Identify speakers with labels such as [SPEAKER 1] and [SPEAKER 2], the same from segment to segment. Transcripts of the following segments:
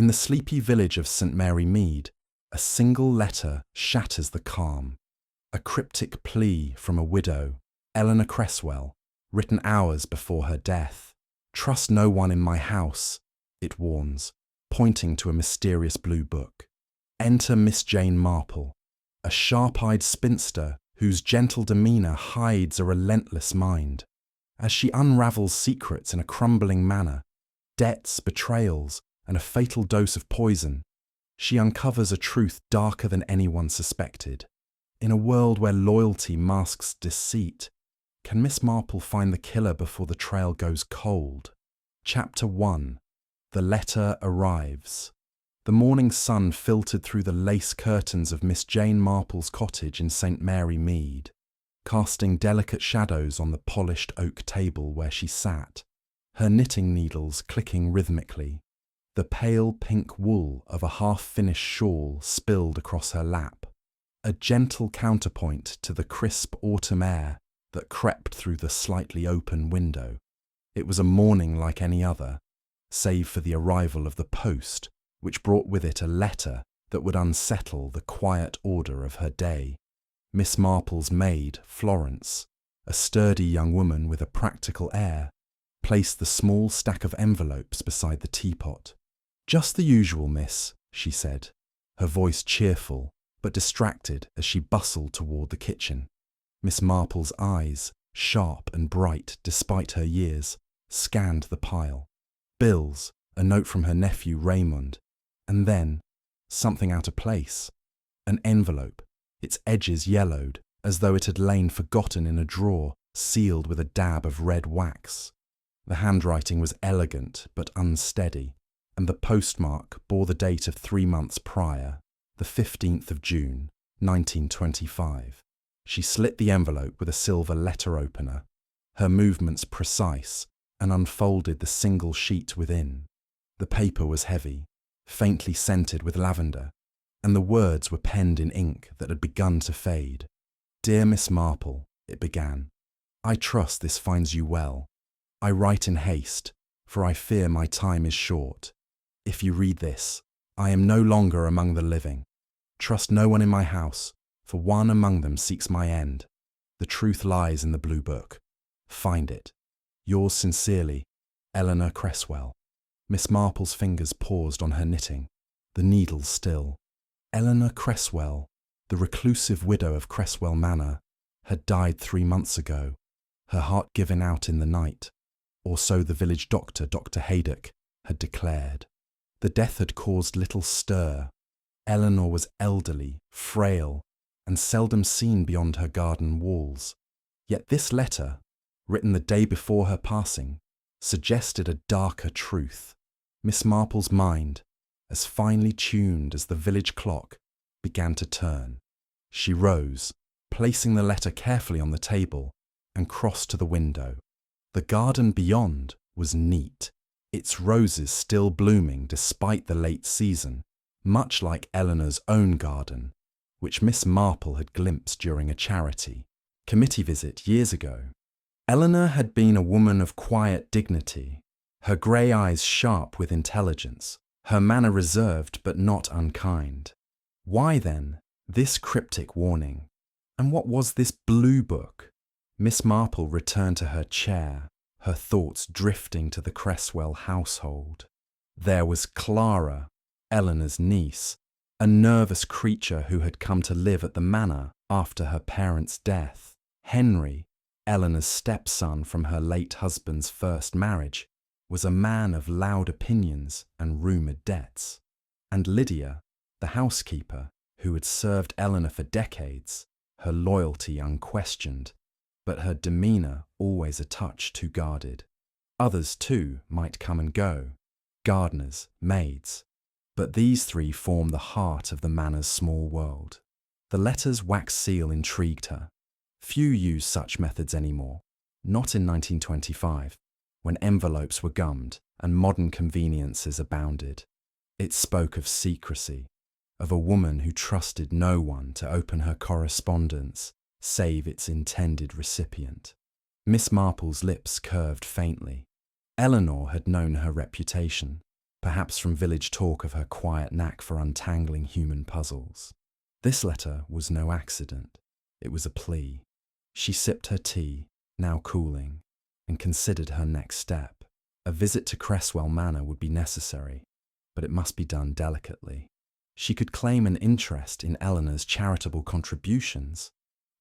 [SPEAKER 1] In the sleepy village of St. Mary Mead, a single letter shatters the calm. A cryptic plea from a widow, Eleanor Cresswell, written hours before her death. "Trust no one in my house," it warns, pointing to a mysterious blue book. Enter Miss Jane Marple, a sharp-eyed spinster whose gentle demeanour hides a relentless mind. As she unravels secrets in a crumbling manner, debts, betrayals, and a fatal dose of poison, she uncovers a truth darker than anyone suspected. In a world where loyalty masks deceit, can Miss Marple find the killer before the trail goes cold? Chapter 1. The letter arrives. The morning sun filtered through the lace curtains of Miss Jane Marple's cottage in St. Mary Mead, casting delicate shadows on the polished oak table where she sat, her knitting needles clicking rhythmically. The pale pink wool of a half-finished shawl spilled across her lap, a gentle counterpoint to the crisp autumn air that crept through the slightly open window. It was a morning like any other, save for the arrival of the post, which brought with it a letter that would unsettle the quiet order of her day. Miss Marple's maid, Florence, a sturdy young woman with a practical air, placed the small stack of envelopes beside the teapot. "Just the usual, miss," she said, her voice cheerful but distracted as she bustled toward the kitchen. Miss Marple's eyes, sharp and bright despite her years, scanned the pile. Bills, a note from her nephew Raymond, and then something out of place. An envelope, its edges yellowed, as though it had lain forgotten in a drawer, sealed with a dab of red wax. The handwriting was elegant but unsteady, and the postmark bore the date of 3 months prior, the 15th of June, 1925. She slit the envelope with a silver letter opener, her movements precise, and unfolded the single sheet within. The paper was heavy, faintly scented with lavender, and the words were penned in ink that had begun to fade. "Dear Miss Marple," it began, "I trust this finds you well. I write in haste, for I fear my time is short. If you read this, I am no longer among the living. Trust no one in my house, for one among them seeks my end. The truth lies in the blue book. Find it. Yours sincerely, Eleanor Cresswell." Miss Marple's fingers paused on her knitting, the needles still. Eleanor Cresswell, the reclusive widow of Cresswell Manor, had died 3 months ago, her heart given out in the night, or so the village doctor, Dr. Haydock, had declared. The death had caused little stir. Eleanor was elderly, frail, and seldom seen beyond her garden walls. Yet this letter, written the day before her passing, suggested a darker truth. Miss Marple's mind, as finely tuned as the village clock, began to turn. She rose, placing the letter carefully on the table, and crossed to the window. The garden beyond was neat, its roses still blooming despite the late season, much like Eleanor's own garden, which Miss Marple had glimpsed during a charity committee visit years ago. Eleanor had been a woman of quiet dignity, her grey eyes sharp with intelligence, her manner reserved but not unkind. Why, then, this cryptic warning? And what was this blue book? Miss Marple returned to her chair, her thoughts drifting to the Cresswell household. There was Clara, Eleanor's niece, a nervous creature who had come to live at the manor after her parents' death. Henry, Eleanor's stepson from her late husband's first marriage, was a man of loud opinions and rumoured debts. And Lydia, the housekeeper, who had served Eleanor for decades, her loyalty unquestioned, but her demeanour always a touch too guarded. Others, too, might come and go, gardeners, maids, but these three formed the heart of the manor's small world. The letter's wax seal intrigued her. Few used such methods anymore, not in 1925, when envelopes were gummed and modern conveniences abounded. It spoke of secrecy, of a woman who trusted no one to open her correspondence save its intended recipient. Miss Marple's lips curved faintly. Eleanor had known her reputation. perhaps from village talk of her quiet knack for untangling human puzzles. This letter was no accident. It was a plea. She sipped her tea, now cooling, and considered her next step. A visit to Cresswell Manor would be necessary, but it must be done delicately. She could claim an interest in Eleanor's charitable contributions.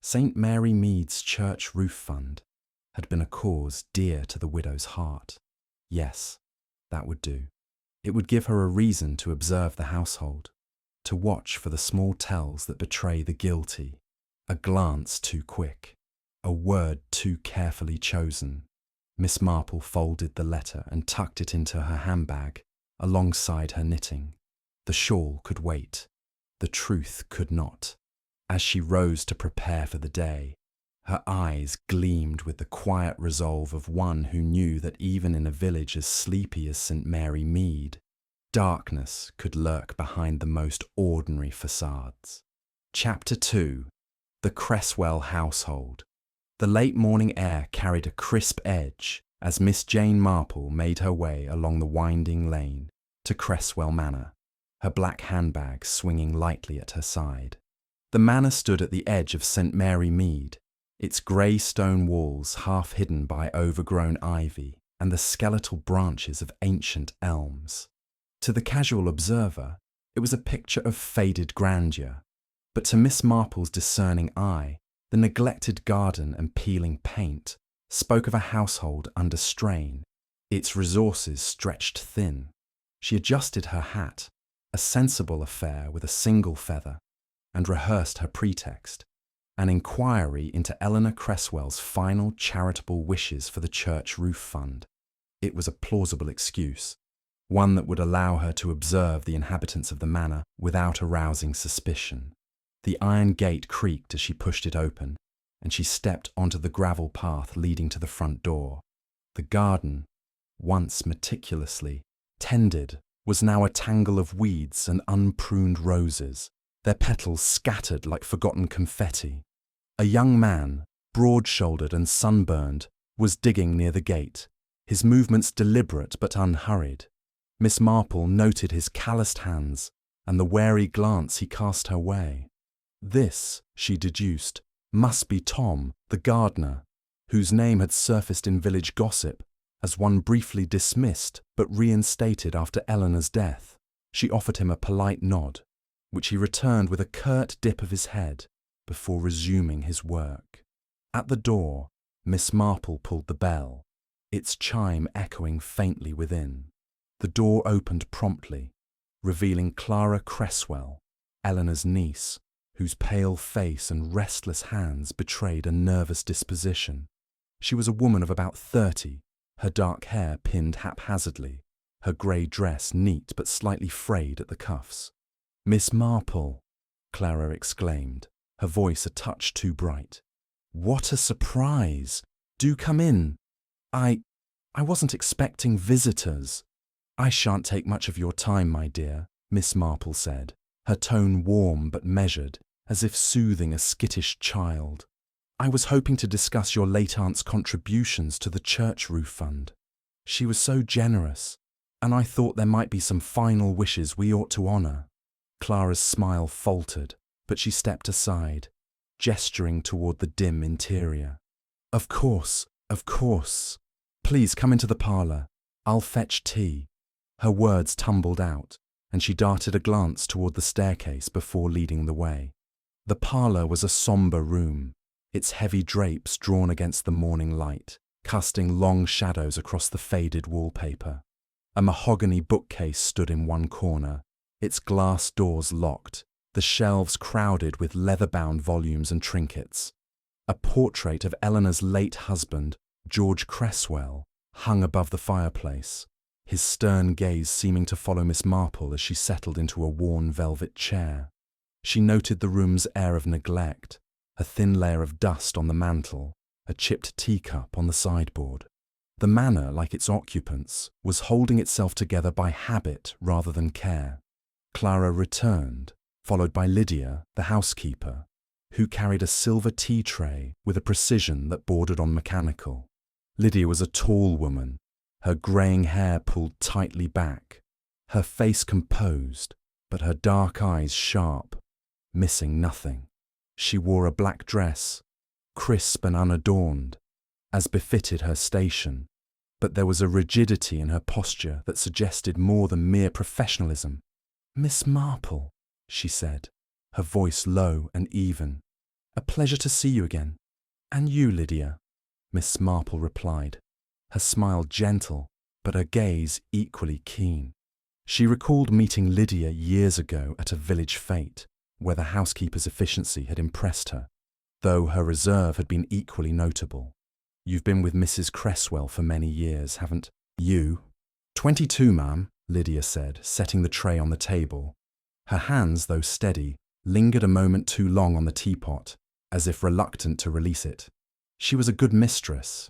[SPEAKER 1] St. Mary Mead's church roof fund had been a cause dear to the widow's heart. Yes, that would do. It would give her a reason to observe the household, to watch for the small tells that betray the guilty. A glance too quick, a word too carefully chosen. Miss Marple folded the letter and tucked it into her handbag, alongside her knitting. The shawl could wait. The truth could not. As she rose to prepare for the day, her eyes gleamed with the quiet resolve of one who knew that even in a village as sleepy as St. Mary Mead, darkness could lurk behind the most ordinary facades. Chapter 2. The Cresswell Household. The late morning air carried a crisp edge as Miss Jane Marple made her way along the winding lane to Cresswell Manor, her black handbag swinging lightly at her side. The manor stood at the edge of St. Mary Mead, its grey stone walls half hidden by overgrown ivy and the skeletal branches of ancient elms. To the casual observer, it was a picture of faded grandeur, but to Miss Marple's discerning eye, the neglected garden and peeling paint spoke of a household under strain, its resources stretched thin. She adjusted her hat, a sensible affair with a single feather, and rehearsed her pretext, an inquiry into Eleanor Cresswell's final charitable wishes for the church roof fund. It was a plausible excuse, one that would allow her to observe the inhabitants of the manor without arousing suspicion. The iron gate creaked as she pushed it open, and she stepped onto the gravel path leading to the front door. The garden, once meticulously tended, was now a tangle of weeds and unpruned roses, their petals scattered like forgotten confetti. A young man, broad-shouldered and sunburned, was digging near the gate, his movements deliberate but unhurried. Miss Marple noted his calloused hands and the wary glance he cast her way. This, she deduced, must be Tom, the gardener, whose name had surfaced in village gossip as one briefly dismissed but reinstated after Eleanor's death. She offered him a polite nod, which he returned with a curt dip of his head before resuming his work. At the door, Miss Marple pulled the bell, its chime echoing faintly within. The door opened promptly, revealing Clara Cresswell, Eleanor's niece, whose pale face and restless hands betrayed a nervous disposition. She was a woman of about 30, her dark hair pinned haphazardly, her grey dress neat but slightly frayed at the cuffs. "Miss Marple," Clara exclaimed, her voice a touch too bright. "What a surprise! Do come in. I wasn't expecting visitors." "I shan't take much of your time, my dear," Miss Marple said, her tone warm but measured, as if soothing a skittish child. "I was hoping to discuss your late aunt's contributions to the church roof fund. She was so generous, and I thought there might be some final wishes we ought to honour." Clara's smile faltered, but she stepped aside, gesturing toward the dim interior. Of course. Please come into the parlour. I'll fetch tea." Her words tumbled out, and she darted a glance toward the staircase before leading the way. The parlour was a sombre room, its heavy drapes drawn against the morning light, casting long shadows across the faded wallpaper. A mahogany bookcase stood in one corner, its glass doors locked, the shelves crowded with leather-bound volumes and trinkets. A portrait of Eleanor's late husband, George Cresswell, hung above the fireplace, his stern gaze seeming to follow Miss Marple as she settled into a worn velvet chair. She noted the room's air of neglect, a thin layer of dust on the mantel, a chipped teacup on the sideboard. The manor, like its occupants, was holding itself together by habit rather than care. Clara returned, followed by Lydia, the housekeeper, who carried a silver tea tray with a precision that bordered on mechanical. Lydia was a tall woman, her greying hair pulled tightly back, her face composed, but her dark eyes sharp, missing nothing. She wore a black dress, crisp and unadorned, as befitted her station, but there was a rigidity in her posture that suggested more than mere professionalism. "Miss Marple," she said, her voice low and even. "A pleasure to see you again." "And you, Lydia," Miss Marple replied, her smile gentle, but her gaze equally keen. She recalled meeting Lydia years ago at a village fete, where the housekeeper's efficiency had impressed her, though her reserve had been equally notable. "You've been with Mrs. Cresswell for many years, haven't you?" "22, ma'am," Lydia said, setting the tray on the table. Her hands, though steady, lingered a moment too long on the teapot, as if reluctant to release it. She was a good mistress.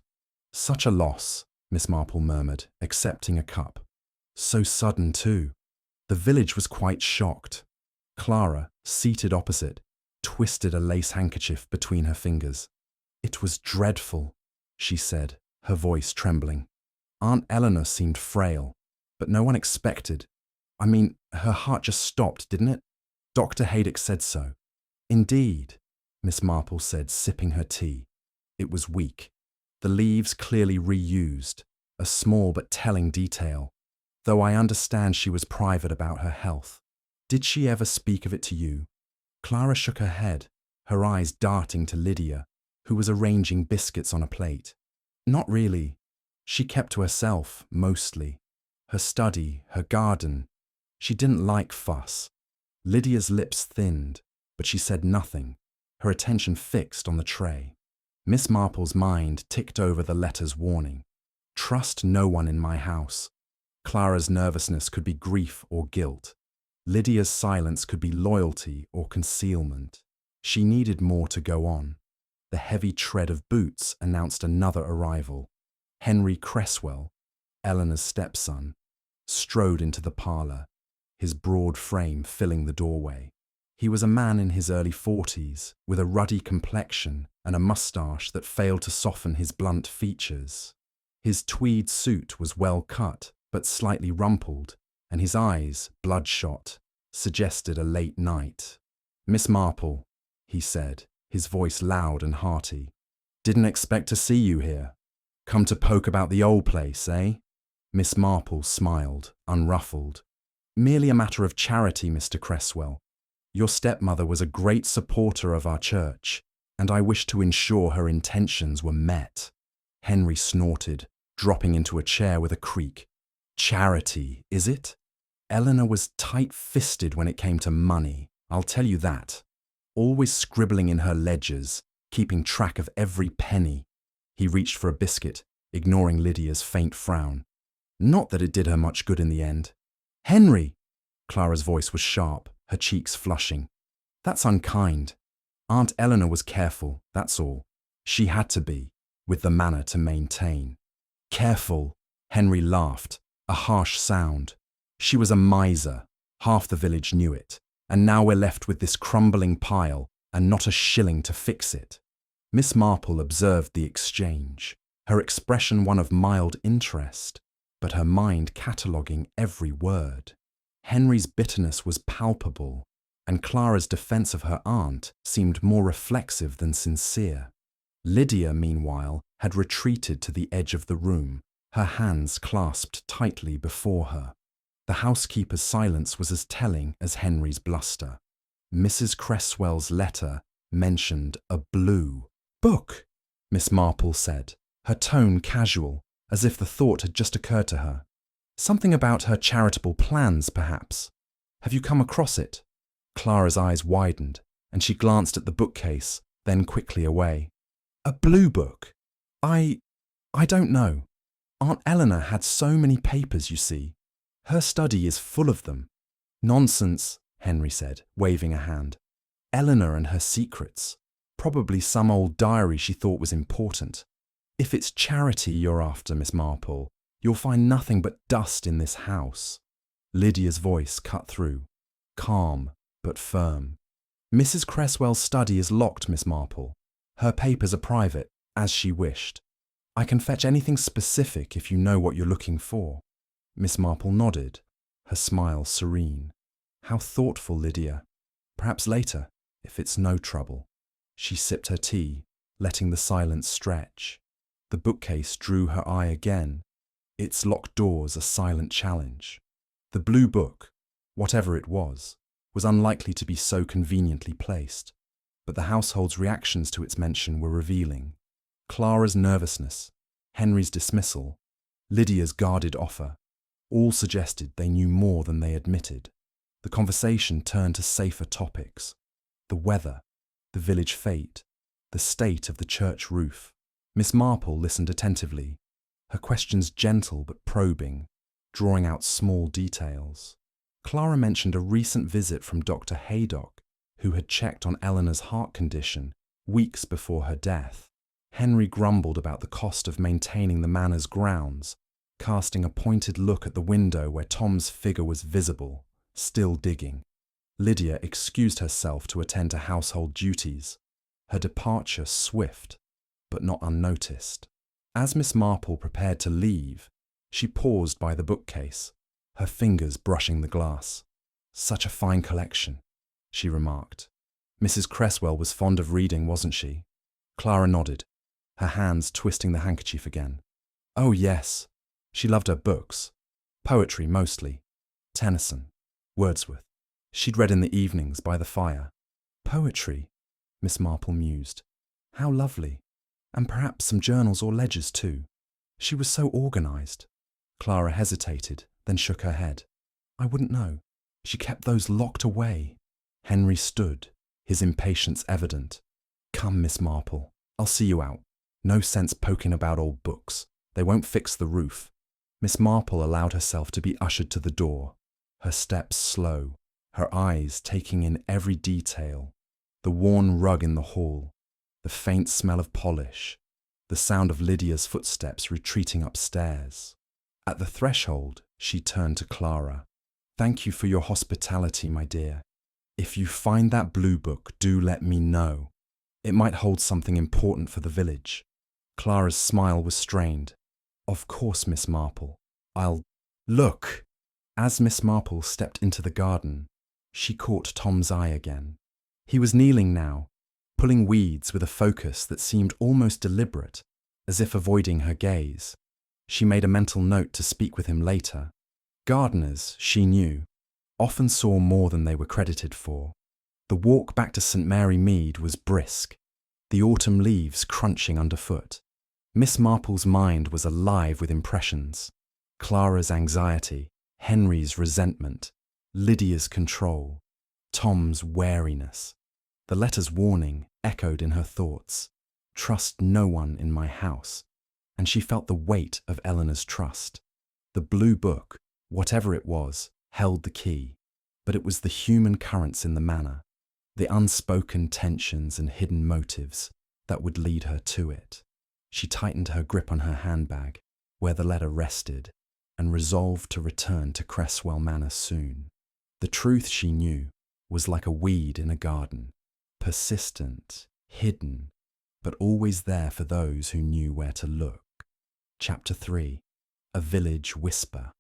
[SPEAKER 1] "Such a loss," Miss Marple murmured, accepting a cup. "So sudden, too." The village was quite shocked. Clara, seated opposite, twisted a lace handkerchief between her fingers. "It was dreadful," she said, her voice trembling. "Aunt Eleanor seemed frail, but no one expected. I mean, her heart just stopped, didn't it? Dr. Haydock said so." "Indeed," Miss Marple said, sipping her tea. It was weak. The leaves clearly reused, a small but telling detail, though I understand she was private about her health. "Did she ever speak of it to you?" Clara shook her head, her eyes darting to Lydia, who was arranging biscuits on a plate. "Not really. She kept to herself, mostly. Her study, her garden. She didn't like fuss." Lydia's lips thinned, but she said nothing, her attention fixed on the tray. Miss Marple's mind ticked over the letter's warning. "Trust no one in my house." Clara's nervousness could be grief or guilt. Lydia's silence could be loyalty or concealment. She needed more to go on. The heavy tread of boots announced another arrival. Henry Cresswell, Eleanor's stepson, strode into the parlour, his broad frame filling the doorway. He was a man in his early 40s, with a ruddy complexion and a moustache that failed to soften his blunt features. His tweed suit was well cut, but slightly rumpled, and his eyes, bloodshot, suggested a late night. "Miss Marple," he said, his voice loud and hearty. "Didn't expect to see you here. Come to poke about the old place, eh?" Miss Marple smiled, unruffled. "Merely a matter of charity, Mr. Cresswell. Your stepmother was a great supporter of our church, and I wish to ensure her intentions were met." Henry snorted, dropping into a chair with a creak. "Charity, is it? Eleanor was tight-fisted when it came to money, I'll tell you that. Always scribbling in her ledgers, keeping track of every penny." He reached for a biscuit, ignoring Lydia's faint frown. "Not that it did her much good in the end." "Henry!" Clara's voice was sharp, her cheeks flushing. "That's unkind. Aunt Eleanor was careful, that's all. She had to be, with the manner to maintain." "Careful," Henry laughed, a harsh sound. "She was a miser. Half the village knew it. And now we're left with this crumbling pile and not a shilling to fix it." Miss Marple observed the exchange, her expression one of mild interest, but her mind cataloguing every word. Henry's bitterness was palpable, and Clara's defence of her aunt seemed more reflexive than sincere. Lydia, meanwhile, had retreated to the edge of the room, her hands clasped tightly before her. The housekeeper's silence was as telling as Henry's bluster. Mrs. Cresswell's letter mentioned a blue book, Miss Marple said, her tone casual, as if the thought had just occurred to her. "Something about her charitable plans, perhaps. Have you come across it?" Clara's eyes widened, and she glanced at the bookcase, then quickly away. "A blue book? I don't know. Aunt Eleanor had so many papers, you see. Her study is full of them." "Nonsense," Henry said, waving a hand. "Eleanor and her secrets. Probably some old diary she thought was important. If it's charity you're after, Miss Marple, you'll find nothing but dust in this house." Lydia's voice cut through, calm but firm. "Mrs. Cresswell's study is locked, Miss Marple. Her papers are private, as she wished. I can fetch anything specific if you know what you're looking for." Miss Marple nodded, her smile serene. How thoughtful, Lydia. Perhaps later, if it's no trouble. She sipped her tea, letting the silence stretch. The bookcase drew her eye again, its locked doors a silent challenge. The blue book, whatever it was unlikely to be so conveniently placed, but the household's reactions to its mention were revealing. Clara's nervousness, Henry's dismissal, Lydia's guarded offer, all suggested they knew more than they admitted. The conversation turned to safer topics: the weather, the village fete, the state of the church roof. Miss Marple listened attentively, her questions gentle but probing, drawing out small details. Clara mentioned a recent visit from Dr. Haydock, who had checked on Eleanor's heart condition weeks before her death. Henry grumbled about the cost of maintaining the manor's grounds, casting a pointed look at the window where Tom's figure was visible, still digging. Lydia excused herself to attend to household duties, her departure swift, but not unnoticed. As Miss Marple prepared to leave, she paused by the bookcase, her fingers brushing the glass. "Such a fine collection," she remarked. "Mrs. Cresswell was fond of reading, wasn't she?" Clara nodded, her hands twisting the handkerchief again. "Oh, yes. She loved her books. Poetry, mostly. Tennyson, Wordsworth. She'd read in the evenings by the fire." "Poetry," Miss Marple mused. "How lovely. And perhaps some journals or ledgers too. She was so organised." Clara hesitated, then shook her head. "I wouldn't know. She kept those locked away." Henry stood, his impatience evident. "Come, Miss Marple, I'll see you out. No sense poking about old books. They won't fix the roof." Miss Marple allowed herself to be ushered to the door, her steps slow, her eyes taking in every detail: the worn rug in the hall, the faint smell of polish, the sound of Lydia's footsteps retreating upstairs. At the threshold, she turned to Clara. "Thank you for your hospitality, my dear. If you find that blue book, do let me know. It might hold something important for the village." Clara's smile was strained. "Of course, Miss Marple. I'll look." As Miss Marple stepped into the garden, she caught Tom's eye again. He was kneeling now, pulling weeds with a focus that seemed almost deliberate, as if avoiding her gaze. She made a mental note to speak with him later. Gardeners, she knew, often saw more than they were credited for. The walk back to St. Mary Mead was brisk, the autumn leaves crunching underfoot. Miss Marple's mind was alive with impressions: Clara's anxiety, Henry's resentment, Lydia's control, Tom's wariness. The letter's warning echoed in her thoughts: "Trust no one in my house." And she felt the weight of Eleanor's trust. The blue book, whatever it was, held the key, but it was the human currents in the manor, the unspoken tensions and hidden motives that would lead her to it. She tightened her grip on her handbag, where the letter rested, and resolved to return to Cresswell Manor soon. The truth, she knew, was like a weed in a garden, persistent, hidden, but always there for those who knew where to look. Chapter 3. A Village Whisper.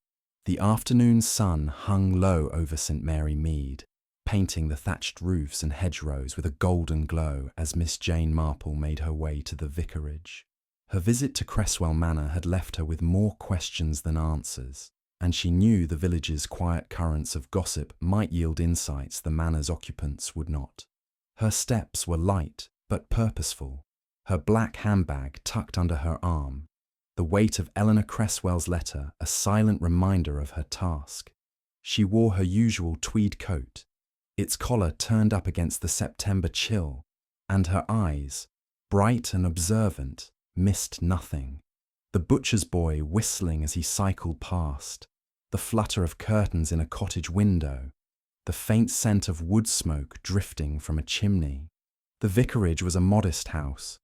[SPEAKER 1] The afternoon sun hung low over St. Mary Mead, painting the thatched roofs and hedgerows with a golden glow as Miss Jane Marple made her way to the vicarage. Her visit to Cresswell Manor had left her with more questions than answers, and she knew the village's quiet currents of gossip might yield insights the manor's occupants would not. Her steps were light but purposeful, her black handbag tucked under her arm, the weight of Eleanor Cresswell's letter a silent reminder of her task. She wore her usual tweed coat, its collar turned up against the September chill, and her eyes, bright and observant, missed nothing. The butcher's boy whistling as he cycled past, the flutter of curtains in a cottage window, the faint scent of wood smoke drifting from a chimney. The vicarage was a modest house,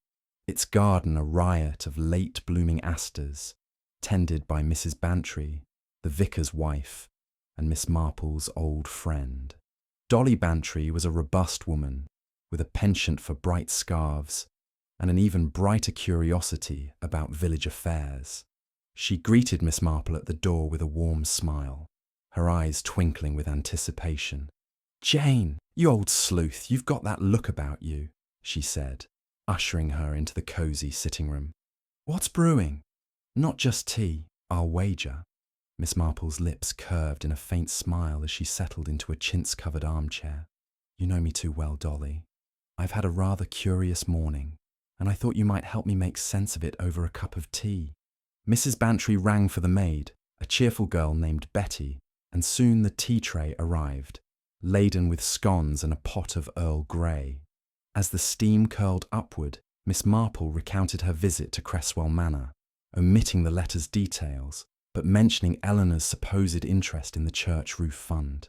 [SPEAKER 1] its garden a riot of late-blooming asters, tended by Mrs. Bantry, the vicar's wife, and Miss Marple's old friend. Dolly Bantry was a robust woman, with a penchant for bright scarves, and an even brighter curiosity about village affairs. She greeted Miss Marple at the door with a warm smile. her eyes twinkling with anticipation. "Jane, you old sleuth, you've got that look about you," she said, ushering her into the cosy sitting room. "What's brewing?" "Not just tea, I'll wager." Miss Marple's lips curved in a faint smile as she settled into a chintz-covered armchair. "You know me too well, Dolly. I've had a rather curious morning, and I thought you might help me make sense of it over a cup of tea." Mrs. Bantry rang for the maid, a cheerful girl named Betty, and soon the tea tray arrived, laden with scones and a pot of Earl Grey. As the steam curled upward, Miss Marple recounted her visit to Cresswell Manor, omitting the letter's details, but mentioning Eleanor's supposed interest in the church roof fund.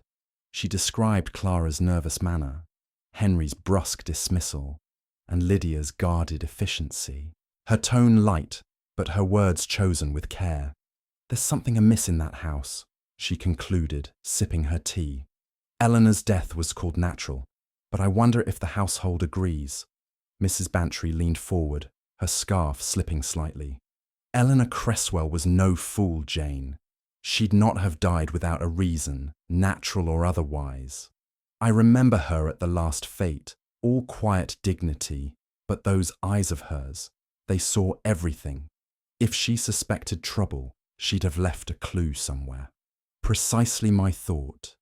[SPEAKER 1] She described Clara's nervous manner, Henry's brusque dismissal, and Lydia's guarded efficiency. Her tone light, but her words chosen with care. "There's something amiss in that house," she concluded, sipping her tea. "Eleanor's death was called natural, but I wonder if the household agrees." Mrs. Bantry leaned forward, her scarf slipping slightly. "Eleanor Cresswell was no fool, Jane. She'd not have died without a reason, natural or otherwise. I remember her at the last fete, all quiet dignity, but those eyes of hers, they saw everything. If she suspected trouble, she'd have left a clue somewhere." "Precisely my thought,"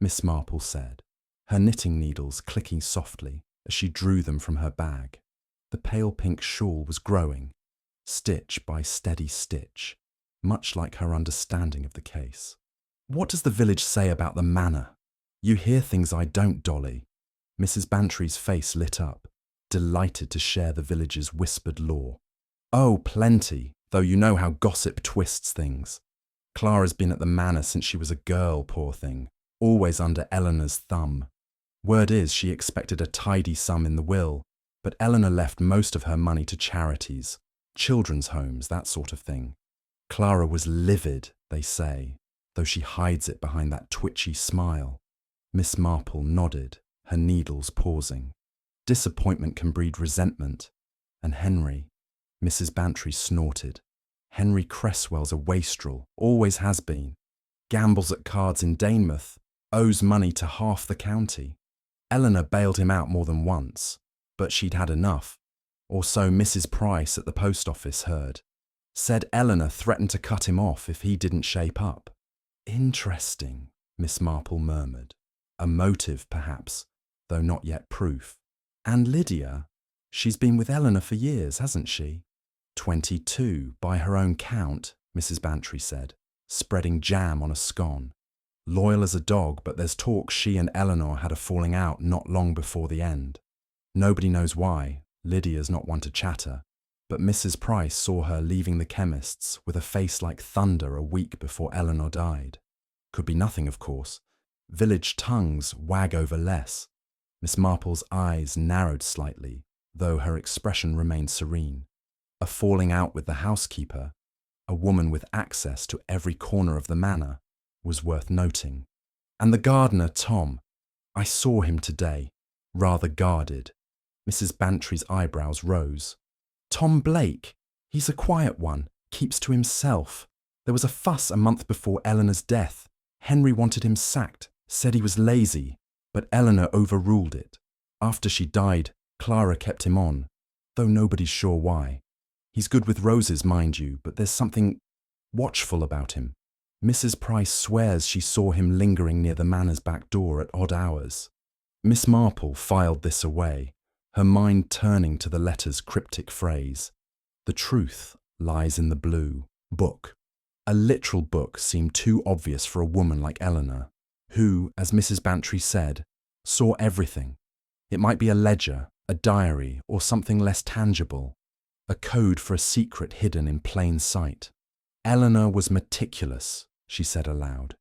[SPEAKER 1] Miss Marple said, her knitting needles clicking softly as she drew them from her bag. The pale pink shawl was growing, stitch by steady stitch, much like her understanding of the case. "What does the village say about the manor? You hear things I don't, Dolly." Mrs. Bantry's face lit up, delighted to share the village's whispered lore. "Oh, plenty, though you know how gossip twists things. Clara's been at the manor since she was a girl, poor thing, always under Eleanor's thumb. Word is she expected a tidy sum in the will, but Eleanor left most of her money to charities, children's homes, that sort of thing. Clara was livid, they say, though she hides it behind that twitchy smile." Miss Marple nodded, her needles pausing. "Disappointment can breed resentment. And Henry," Mrs. Bantry snorted. "Henry Cresswell's a wastrel, always has been. Gambles at cards in Danemouth, owes money to half the county. Eleanor bailed him out more than once, but she'd had enough, or so Mrs. Price at the post office heard. Said Eleanor threatened to cut him off if he didn't shape up." "Interesting," Miss Marple murmured. "A motive, perhaps, though not yet proof. And Lydia? She's been with Eleanor for years, hasn't she?" 22, by her own count," Mrs. Bantry said, spreading jam on a scone. "Loyal as a dog, but there's talk she and Eleanor had a falling out not long before the end. Nobody knows why, Lydia's not one to chatter, but Mrs. Price saw her leaving the chemist's with a face like thunder a week before Eleanor died. Could be nothing, of course. Village tongues wag over less." Miss Marple's eyes narrowed slightly, though her expression remained serene. A falling out with the housekeeper, a woman with access to every corner of the manor, was worth noting. "And the gardener, Tom. I saw him today, rather guarded." Mrs. Bantry's eyebrows rose. "Tom Blake. He's a quiet one, keeps to himself. There was a fuss a month before Eleanor's death. Henry wanted him sacked, said he was lazy, but Eleanor overruled it. After she died, Clara kept him on, though nobody's sure why. He's good with roses, mind you, but there's something watchful about him. Mrs. Price swears she saw him lingering near the manor's back door at odd hours." Miss Marple filed this away, her mind turning to the letter's cryptic phrase. "The truth lies in the blue book." A literal book seemed too obvious for a woman like Eleanor, who, as Mrs. Bantry said, saw everything. It might be a ledger, a diary, or something less tangible, a code for a secret hidden in plain sight. Eleanor was meticulous, she said aloud.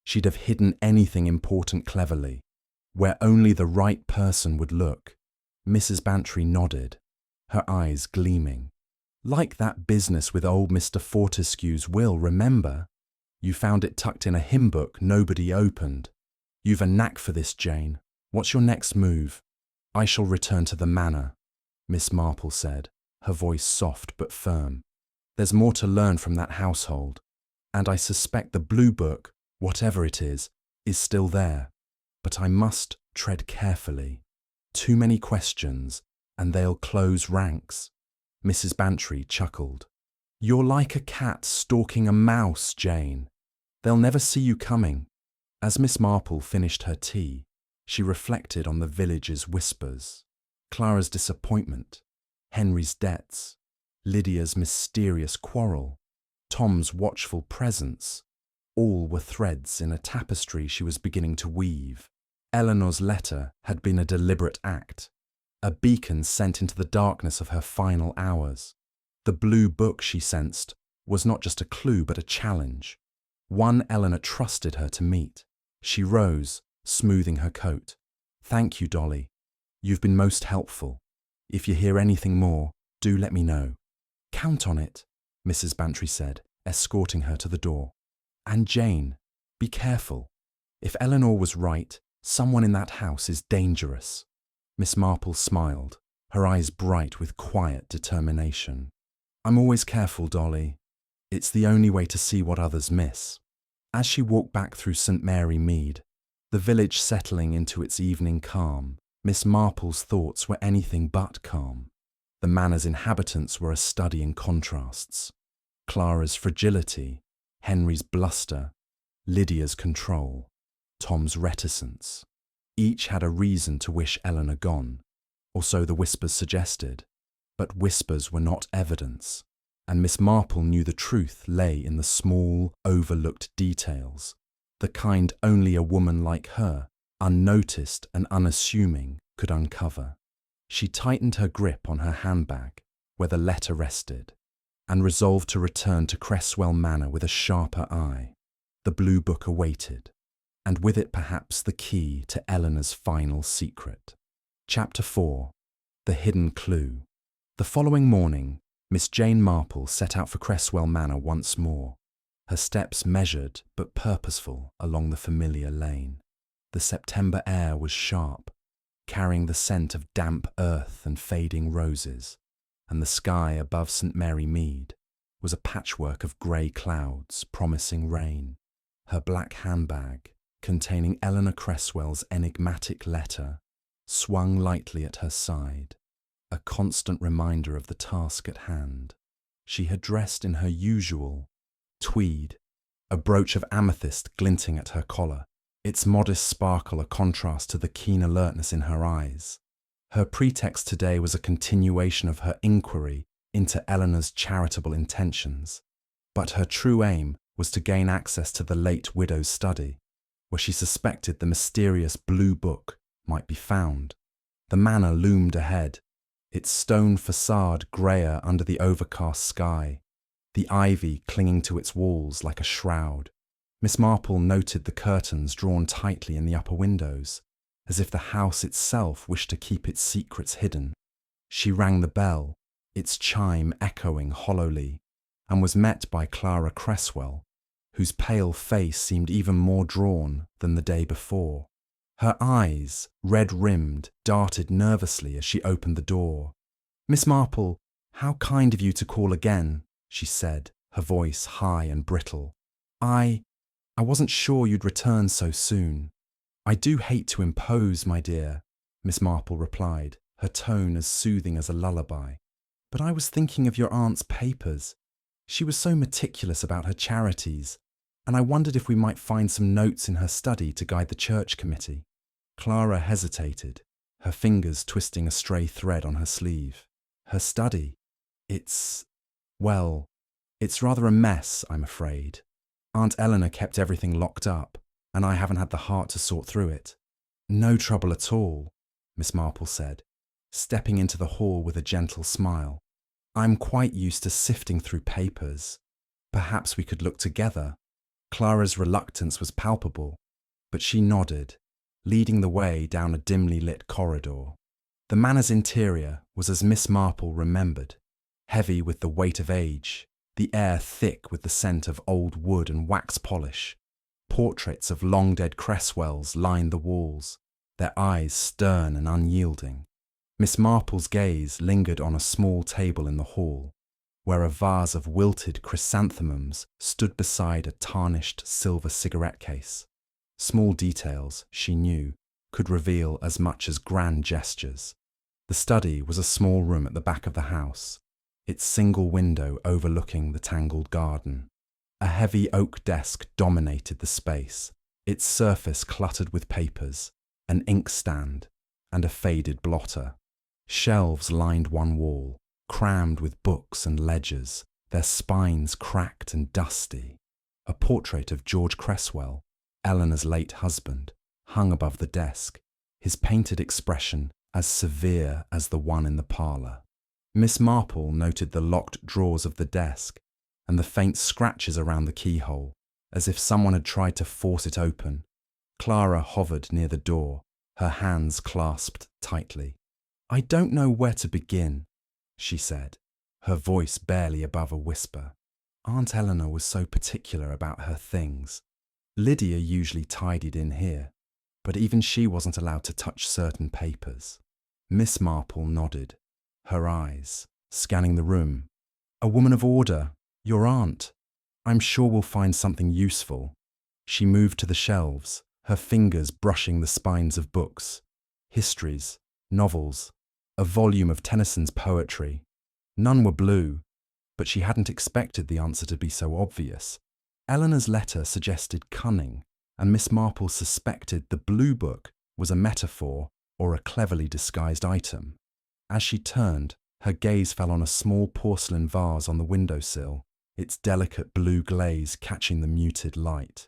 [SPEAKER 1] She'd have hidden anything important cleverly, where only the right person would look. Mrs. Bantry nodded, her eyes gleaming. "Like that business with old Mr. Fortescue's will, remember? You found it tucked in a hymn book nobody opened. You've a knack for this, Jane. What's your next move?" "I shall return to the manor," Miss Marple said, her voice soft but firm. "There's more to learn from that household, and I suspect the blue book Whatever it is still there, but I must tread carefully. Too many questions, and they'll close ranks." Mrs. Bantry chuckled. "You're like a cat stalking a mouse, Jane. They'll never see you coming." As Miss Marple finished her tea, she reflected on the village's whispers. Clara's disappointment, Henry's debts, Lydia's mysterious quarrel, Tom's watchful presence, all were threads in a tapestry she was beginning to weave. Eleanor's letter had been a deliberate act, a beacon sent into the darkness of her final hours. The blue book, she sensed, was not just a clue but a challenge, one Eleanor trusted her to meet. She rose, smoothing her coat. "Thank you, Dolly. You've been most helpful. If you hear anything more, do let me know." "Count on it," Mrs. Bantry said, escorting her to the door. "And Jane, be careful. If Eleanor was right, someone in that house is dangerous." Miss Marple smiled, her eyes bright with quiet determination. "I'm always careful, Dolly. It's the only way to see what others miss." As she walked back through St. Mary Mead, the village settling into its evening calm, Miss Marple's thoughts were anything but calm. The manor's inhabitants were a study in contrasts. Clara's fragility, Henry's bluster, Lydia's control, Tom's reticence. Each had a reason to wish Eleanor gone, or so the whispers suggested. But whispers were not evidence, and Miss Marple knew the truth lay in the small, overlooked details, the kind only a woman like her, unnoticed and unassuming, could uncover. She tightened her grip on her handbag, where the letter rested, and resolved to return to Cresswell Manor with a sharper eye. The blue book awaited, and with it perhaps the key to Eleanor's final secret. Chapter 4. The Hidden Clue. The following morning, Miss Jane Marple set out for Cresswell Manor once more, her steps measured but purposeful along the familiar lane. The September air was sharp, carrying the scent of damp earth and fading roses, and the sky above St. Mary Mead was a patchwork of grey clouds promising rain. Her black handbag, containing Eleanor Cresswell's enigmatic letter, swung lightly at her side, a constant reminder of the task at hand. She had dressed in her usual tweed, a brooch of amethyst glinting at her collar, its modest sparkle a contrast to the keen alertness in her eyes. Her pretext today was a continuation of her inquiry into Eleanor's charitable intentions, but her true aim was to gain access to the late widow's study, where she suspected the mysterious blue book might be found. The manor loomed ahead, its stone facade greyer under the overcast sky, the ivy clinging to its walls like a shroud. Miss Marple noted the curtains drawn tightly in the upper windows, as if the house itself wished to keep its secrets hidden. She rang the bell, its chime echoing hollowly, and was met by Clara Cresswell, whose pale face seemed even more drawn than the day before. Her eyes, red-rimmed, darted nervously as she opened the door. "Miss Marple, how kind of you to call again," she said, her voice high and brittle. I wasn't sure you'd return so soon." "I do hate to impose, my dear," Miss Marple replied, her tone as soothing as a lullaby. "But I was thinking of your aunt's papers. She was so meticulous about her charities, and I wondered if we might find some notes in her study to guide the church committee." Clara hesitated, her fingers twisting a stray thread on her sleeve. "Her study? It's rather a mess, I'm afraid. Aunt Eleanor kept everything locked up, and I haven't had the heart to sort through it." "No trouble at all," Miss Marple said, stepping into the hall with a gentle smile. "I'm quite used to sifting through papers. Perhaps we could look together." Clara's reluctance was palpable, but she nodded, leading the way down a dimly lit corridor. The manor's interior was as Miss Marple remembered, heavy with the weight of age, the air thick with the scent of old wood and wax polish. Portraits of long-dead Cresswells lined the walls, their eyes stern and unyielding. Miss Marple's gaze lingered on a small table in the hall, where a vase of wilted chrysanthemums stood beside a tarnished silver cigarette case. Small details, she knew, could reveal as much as grand gestures. The study was a small room at the back of the house, its single window overlooking the tangled garden. A heavy oak desk dominated the space, its surface cluttered with papers, an inkstand, and a faded blotter. Shelves lined one wall, crammed with books and ledgers, their spines cracked and dusty. A portrait of George Cresswell, Eleanor's late husband, hung above the desk, his painted expression as severe as the one in the parlour. Miss Marple noted the locked drawers of the desk and the faint scratches around the keyhole, as if someone had tried to force it open. Clara hovered near the door, her hands clasped tightly. "I don't know where to begin," she said, her voice barely above a whisper. Aunt Eleanor was so particular about her things. Lydia usually tidied in here, but even she wasn't allowed to touch certain papers. Miss Marple nodded, her eyes scanning the room. "A woman of order, your aunt. I'm sure we'll find something useful." She moved to the shelves, her fingers brushing the spines of books. Histories, novels, a volume of Tennyson's poetry. None were blue, but she hadn't expected the answer to be so obvious. Eleanor's letter suggested cunning, and Miss Marple suspected the blue book was a metaphor or a cleverly disguised item. As she turned, her gaze fell on a small porcelain vase on the windowsill, its delicate blue glaze catching the muted light.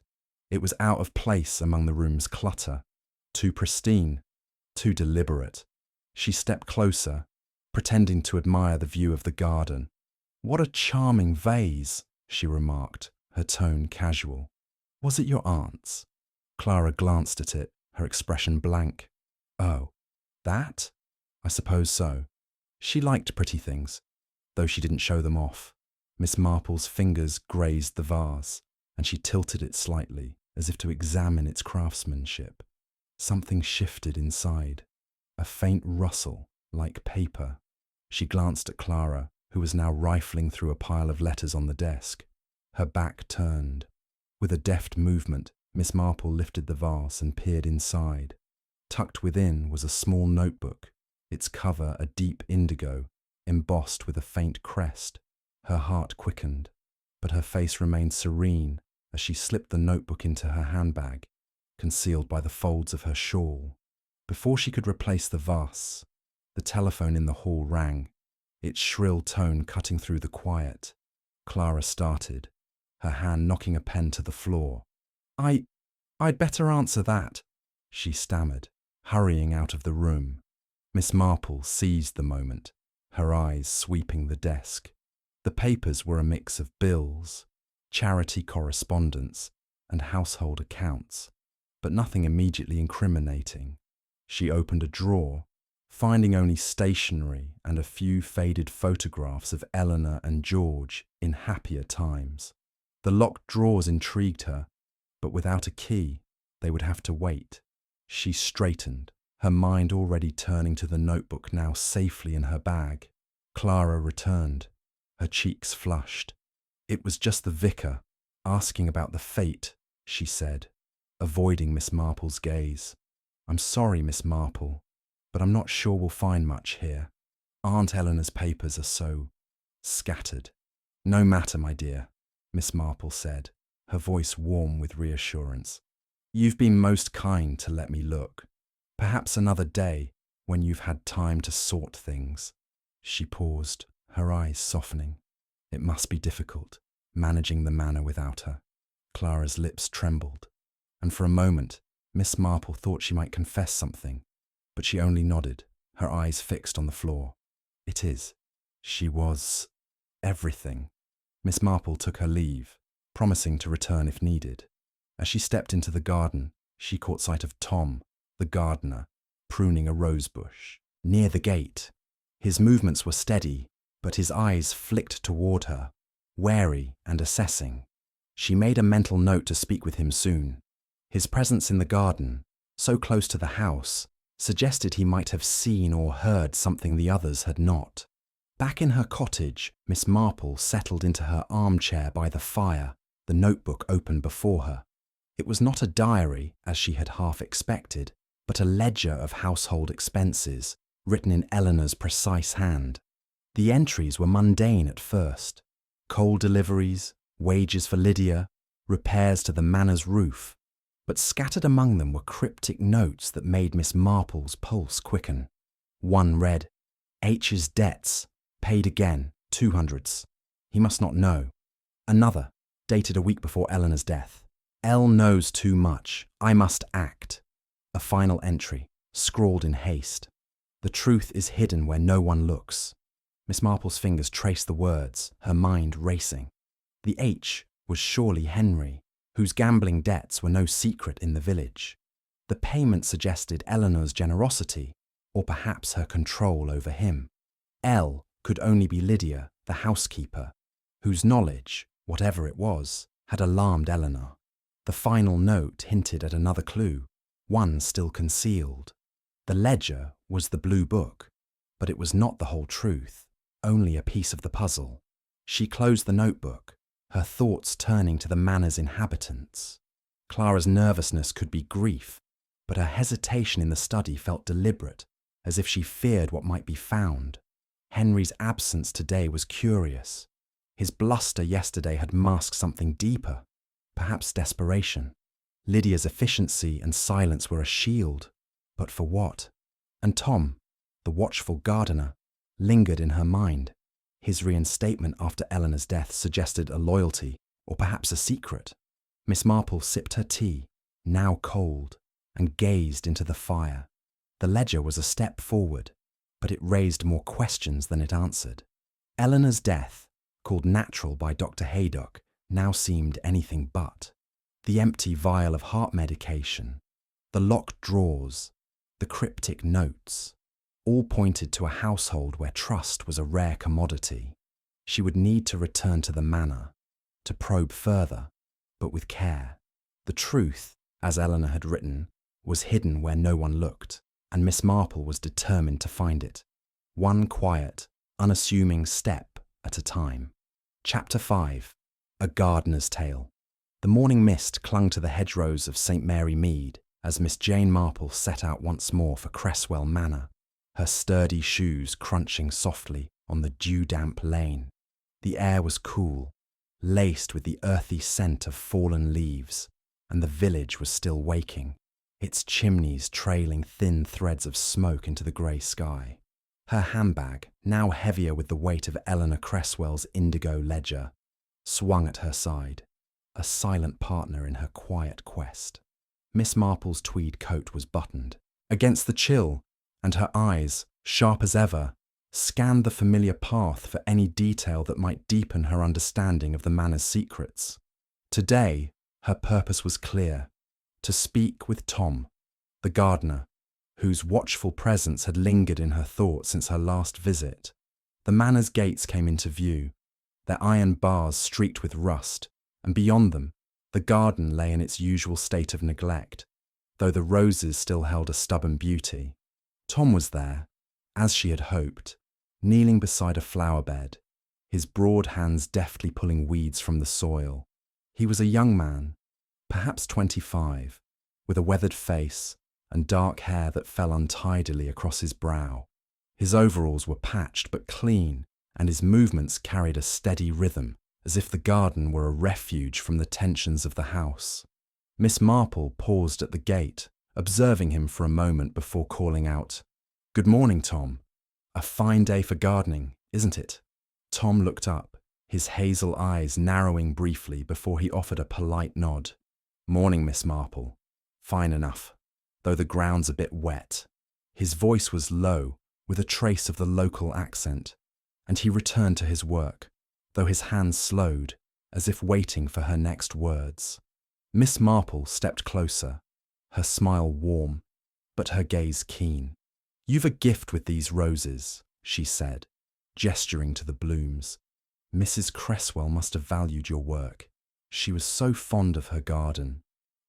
[SPEAKER 1] It was out of place among the room's clutter, too pristine, too deliberate. She stepped closer, pretending to admire the view of the garden. "What a charming vase," she remarked, her tone casual. "Was it your aunt's?" Clara glanced at it, her expression blank. "Oh, that? I suppose so." She liked pretty things, though she didn't show them off. Miss Marple's fingers grazed the vase, and she tilted it slightly, as if to examine its craftsmanship. Something shifted inside, a faint rustle, like paper. She glanced at Clara, who was now rifling through a pile of letters on the desk. Her back turned. With a deft movement, Miss Marple lifted the vase and peered inside. Tucked within was a small notebook, its cover a deep indigo, embossed with a faint crest. Her heart quickened, but her face remained serene as she slipped the notebook into her handbag, concealed by the folds of her shawl. Before she could replace the vase, the telephone in the hall rang, its shrill tone cutting through the quiet. Clara started, her hand knocking a pen to the floor. I'd better answer that," she stammered, hurrying out of the room. Miss Marple seized the moment, her eyes sweeping the desk. The papers were a mix of bills, charity correspondence, and household accounts, but nothing immediately incriminating. She opened a drawer, finding only stationery and a few faded photographs of Eleanor and George in happier times. The locked drawers intrigued her, but without a key, they would have to wait. She straightened, her mind already turning to the notebook now safely in her bag. Clara returned, her cheeks flushed. "It was just the vicar, asking about the fate," she said, avoiding Miss Marple's gaze. "I'm sorry, Miss Marple, but I'm not sure we'll find much here. Aunt Eleanor's papers are so scattered." "No matter, my dear," Miss Marple said, her voice warm with reassurance. "You've been most kind to let me look. Perhaps another day, when you've had time to sort things." She paused, her eyes softening. It must be difficult, managing the manor without her. Clara's lips trembled, and for a moment, Miss Marple thought she might confess something, but she only nodded, her eyes fixed on the floor. "It is. She was everything." Miss Marple took her leave, promising to return if needed. As she stepped into the garden, she caught sight of Tom, the gardener, pruning a rose bush near the gate. His movements were steady, but his eyes flicked toward her, wary and assessing. She made a mental note to speak with him soon. His presence in the garden, so close to the house, suggested he might have seen or heard something the others had not. Back in her cottage, Miss Marple settled into her armchair by the fire, the notebook open before her. It was not a diary, as she had half expected, but a ledger of household expenses, written in Eleanor's precise hand. The entries were mundane at first: coal deliveries, wages for Lydia, repairs to the manor's roof. But scattered among them were cryptic notes that made Miss Marple's pulse quicken. One read, "H's debts, paid again, 200s. He must not know." Another, dated a week before Eleanor's death. "L knows too much. I must act." A final entry, scrawled in haste. "The truth is hidden where no one looks." Miss Marple's fingers traced the words, her mind racing. The H was surely Henry, whose gambling debts were no secret in the village. The payment suggested Eleanor's generosity, or perhaps her control over him. L could only be Lydia, the housekeeper, whose knowledge, whatever it was, had alarmed Eleanor. The final note hinted at another clue, one still concealed. The ledger was the blue book, but it was not the whole truth, only a piece of the puzzle. She closed the notebook, her thoughts turning to the manor's inhabitants. Clara's nervousness could be grief, but her hesitation in the study felt deliberate, as if she feared what might be found. Henry's absence today was curious. His bluster yesterday had masked something deeper, perhaps desperation. Lydia's efficiency and silence were a shield, but for what? And Tom, the watchful gardener, lingered in her mind. His reinstatement after Eleanor's death suggested a loyalty, or perhaps a secret. Miss Marple sipped her tea, now cold, and gazed into the fire. The ledger was a step forward, but it raised more questions than it answered. Eleanor's death, called natural by Dr. Haydock, now seemed anything but. The empty vial of heart medication, the locked drawers, the cryptic notes, all pointed to a household where trust was a rare commodity. She would need to return to the manor, to probe further, but with care. The truth, as Eleanor had written, was hidden where no one looked, and Miss Marple was determined to find it, one quiet, unassuming step at a time. Chapter 5. A Gardener's Tale. The morning mist clung to the hedgerows of St. Mary Mead as Miss Jane Marple set out once more for Cresswell Manor, her sturdy shoes crunching softly on the dew-damp lane. The air was cool, laced with the earthy scent of fallen leaves, and the village was still waking, its chimneys trailing thin threads of smoke into the grey sky. Her handbag, now heavier with the weight of Eleanor Cresswell's indigo ledger, swung at her side, a silent partner in her quiet quest. Miss Marple's tweed coat was buttoned against the chill, and her eyes, sharp as ever, scanned the familiar path for any detail that might deepen her understanding of the manor's secrets. Today, her purpose was clear: to speak with Tom, the gardener, whose watchful presence had lingered in her thoughts since her last visit. The manor's gates came into view, their iron bars streaked with rust, and beyond them, the garden lay in its usual state of neglect, though the roses still held a stubborn beauty. Tom was there, as she had hoped, kneeling beside a flower bed, his broad hands deftly pulling weeds from the soil. He was a young man, perhaps 25, with a weathered face and dark hair that fell untidily across his brow. His overalls were patched but clean, and his movements carried a steady rhythm, as if the garden were a refuge from the tensions of the house. Miss Marple paused at the gate, observing him for a moment before calling out, "Good morning, Tom. A fine day for gardening, isn't it?" Tom looked up, his hazel eyes narrowing briefly before he offered a polite nod. "Morning, Miss Marple. Fine enough, though the ground's a bit wet." His voice was low, with a trace of the local accent, and he returned to his work, though his hands slowed, as if waiting for her next words. Miss Marple stepped closer, her smile warm, but her gaze keen. "You've a gift with these roses," she said, gesturing to the blooms. "Mrs. Cresswell must have valued your work. She was so fond of her garden."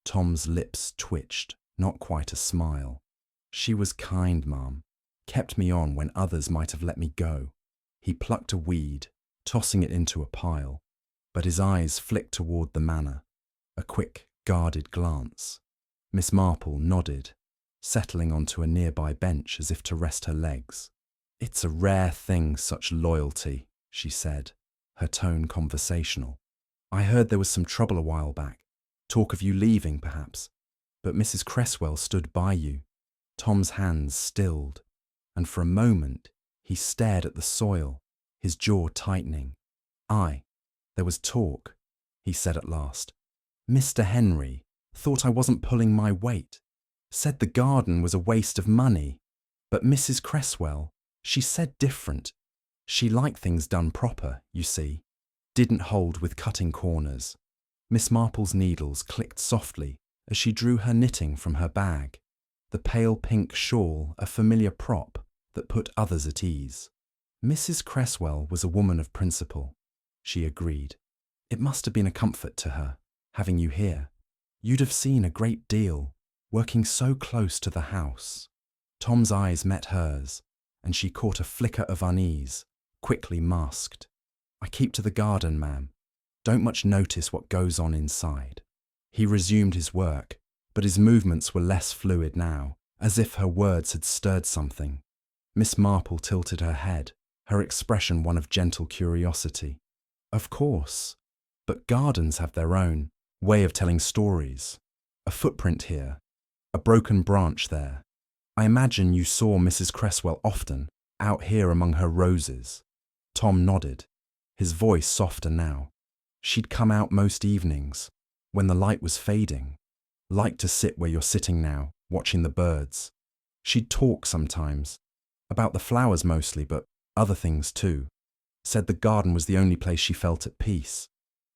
[SPEAKER 1] Tom's lips twitched, not quite a smile. "She was kind, Ma'am. Kept me on when others might have let me go." He plucked a weed, tossing it into a pile, but his eyes flicked toward the manor, a quick, guarded glance. Miss Marple nodded, settling onto a nearby bench as if to rest her legs. "It's a rare thing, such loyalty," she said, her tone conversational. "I heard there was some trouble a while back. Talk of you leaving, perhaps. But Mrs. Cresswell stood by you." Tom's hands stilled, and for a moment he stared at the soil, his jaw tightening. There was talk," he said at last. "Mr. Henry thought I wasn't pulling my weight, said the garden was a waste of money. But Mrs. Cresswell, she said different. She liked things done proper, you see. Didn't hold with cutting corners." Miss Marple's needles clicked softly as she drew her knitting from her bag, the pale pink shawl a familiar prop that put others at ease. "Mrs. Cresswell was a woman of principle," she agreed. "It must have been a comfort to her, having you here. You'd have seen a great deal, working so close to the house." Tom's eyes met hers, and she caught a flicker of unease, quickly masked. "I keep to the garden, ma'am. Don't much notice what goes on inside." He resumed his work, but his movements were less fluid now, as if her words had stirred something. Miss Marple tilted her head, her expression one of gentle curiosity. "Of course, but gardens have their own way of telling stories. A footprint here, a broken branch there. I imagine you saw Mrs. Cresswell often, out here among her roses." Tom nodded, his voice softer now. "She'd come out most evenings, when the light was fading. Liked to sit where you're sitting now, watching the birds. She'd talk sometimes, about the flowers mostly, but other things too. Said the garden was the only place she felt at peace."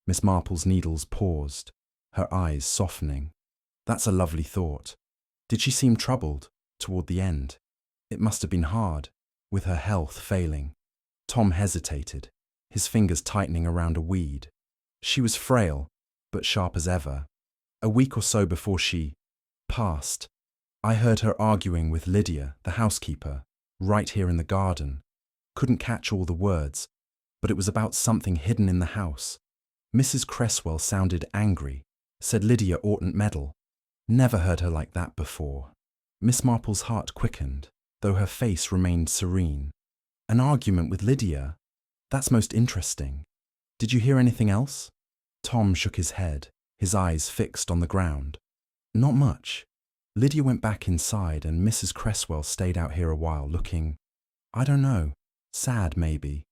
[SPEAKER 1] Miss Marple's needles paused, her eyes softening. "That's a lovely thought. Did she seem troubled toward the end? It must have been hard, with her health failing." Tom hesitated, his fingers tightening around a weed. "She was frail, but sharp as ever. A week or so before she passed, I heard her arguing with Lydia, the housekeeper, right here in the garden. Couldn't catch all the words, but it was about something hidden in the house. Mrs. Cresswell sounded angry, said Lydia oughtn't meddle. Never heard her like that before." Miss Marple's heart quickened, though her face remained serene. "An argument with Lydia? That's most interesting. Did you hear anything else?" Tom shook his head, his eyes fixed on the ground. "Not much. Lydia went back inside and Mrs. Cresswell stayed out here a while looking, I don't know, sad maybe.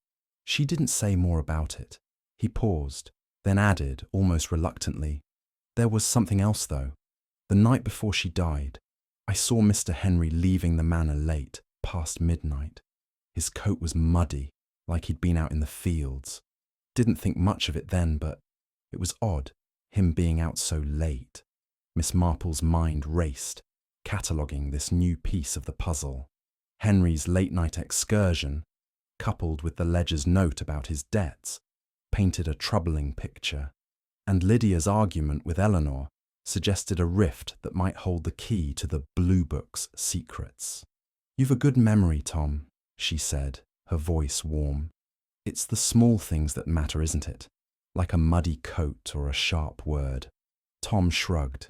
[SPEAKER 1] She didn't say more about it." He paused, then added, almost reluctantly, "There was something else though. The night before she died, I saw Mr. Henry leaving the manor late, past midnight. His coat was muddy, like he'd been out in the fields. Didn't think much of it then, but it was odd, him being out so late." Miss Marple's mind raced, cataloguing this new piece of the puzzle. Henry's late-night excursion, coupled with the ledger's note about his debts, painted a troubling picture, and Lydia's argument with Eleanor suggested a rift that might hold the key to the Blue Book's secrets. "You've a good memory, Tom," she said, her voice warm. "It's the small things that matter, isn't it? Like a muddy coat or a sharp word." Tom shrugged,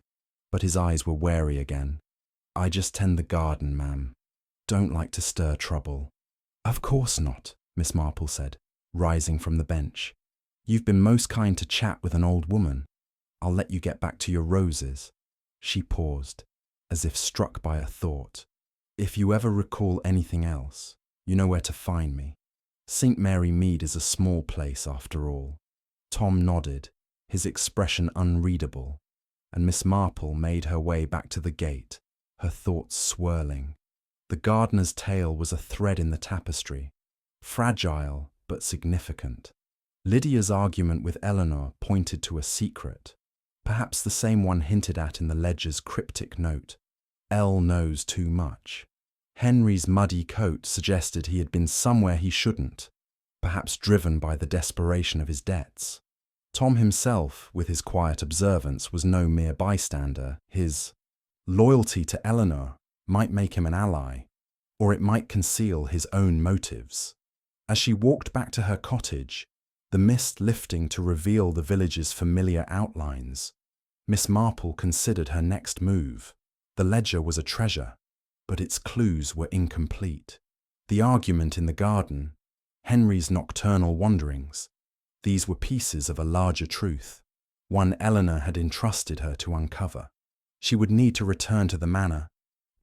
[SPEAKER 1] but his eyes were wary again. "I just tend the garden, ma'am. Don't like to stir trouble." "Of course not," Miss Marple said, rising from the bench. "You've been most kind to chat with an old woman. I'll let you get back to your roses." She paused, as if struck by a thought. "If you ever recall anything else, you know where to find me. St. Mary Mead is a small place after all." Tom nodded, his expression unreadable, and Miss Marple made her way back to the gate, her thoughts swirling. The gardener's tale was a thread in the tapestry, fragile but significant. Lydia's argument with Eleanor pointed to a secret, perhaps the same one hinted at in the ledger's cryptic note. "Elle knows too much." Henry's muddy coat suggested he had been somewhere he shouldn't, perhaps driven by the desperation of his debts. Tom himself, with his quiet observance, was no mere bystander. His loyalty to Eleanor might make him an ally, or it might conceal his own motives. As she walked back to her cottage, the mist lifting to reveal the village's familiar outlines, Miss Marple considered her next move. The ledger was a treasure, but its clues were incomplete. The argument in the garden, Henry's nocturnal wanderings, these were pieces of a larger truth, one Eleanor had entrusted her to uncover. She would need to return to the manor,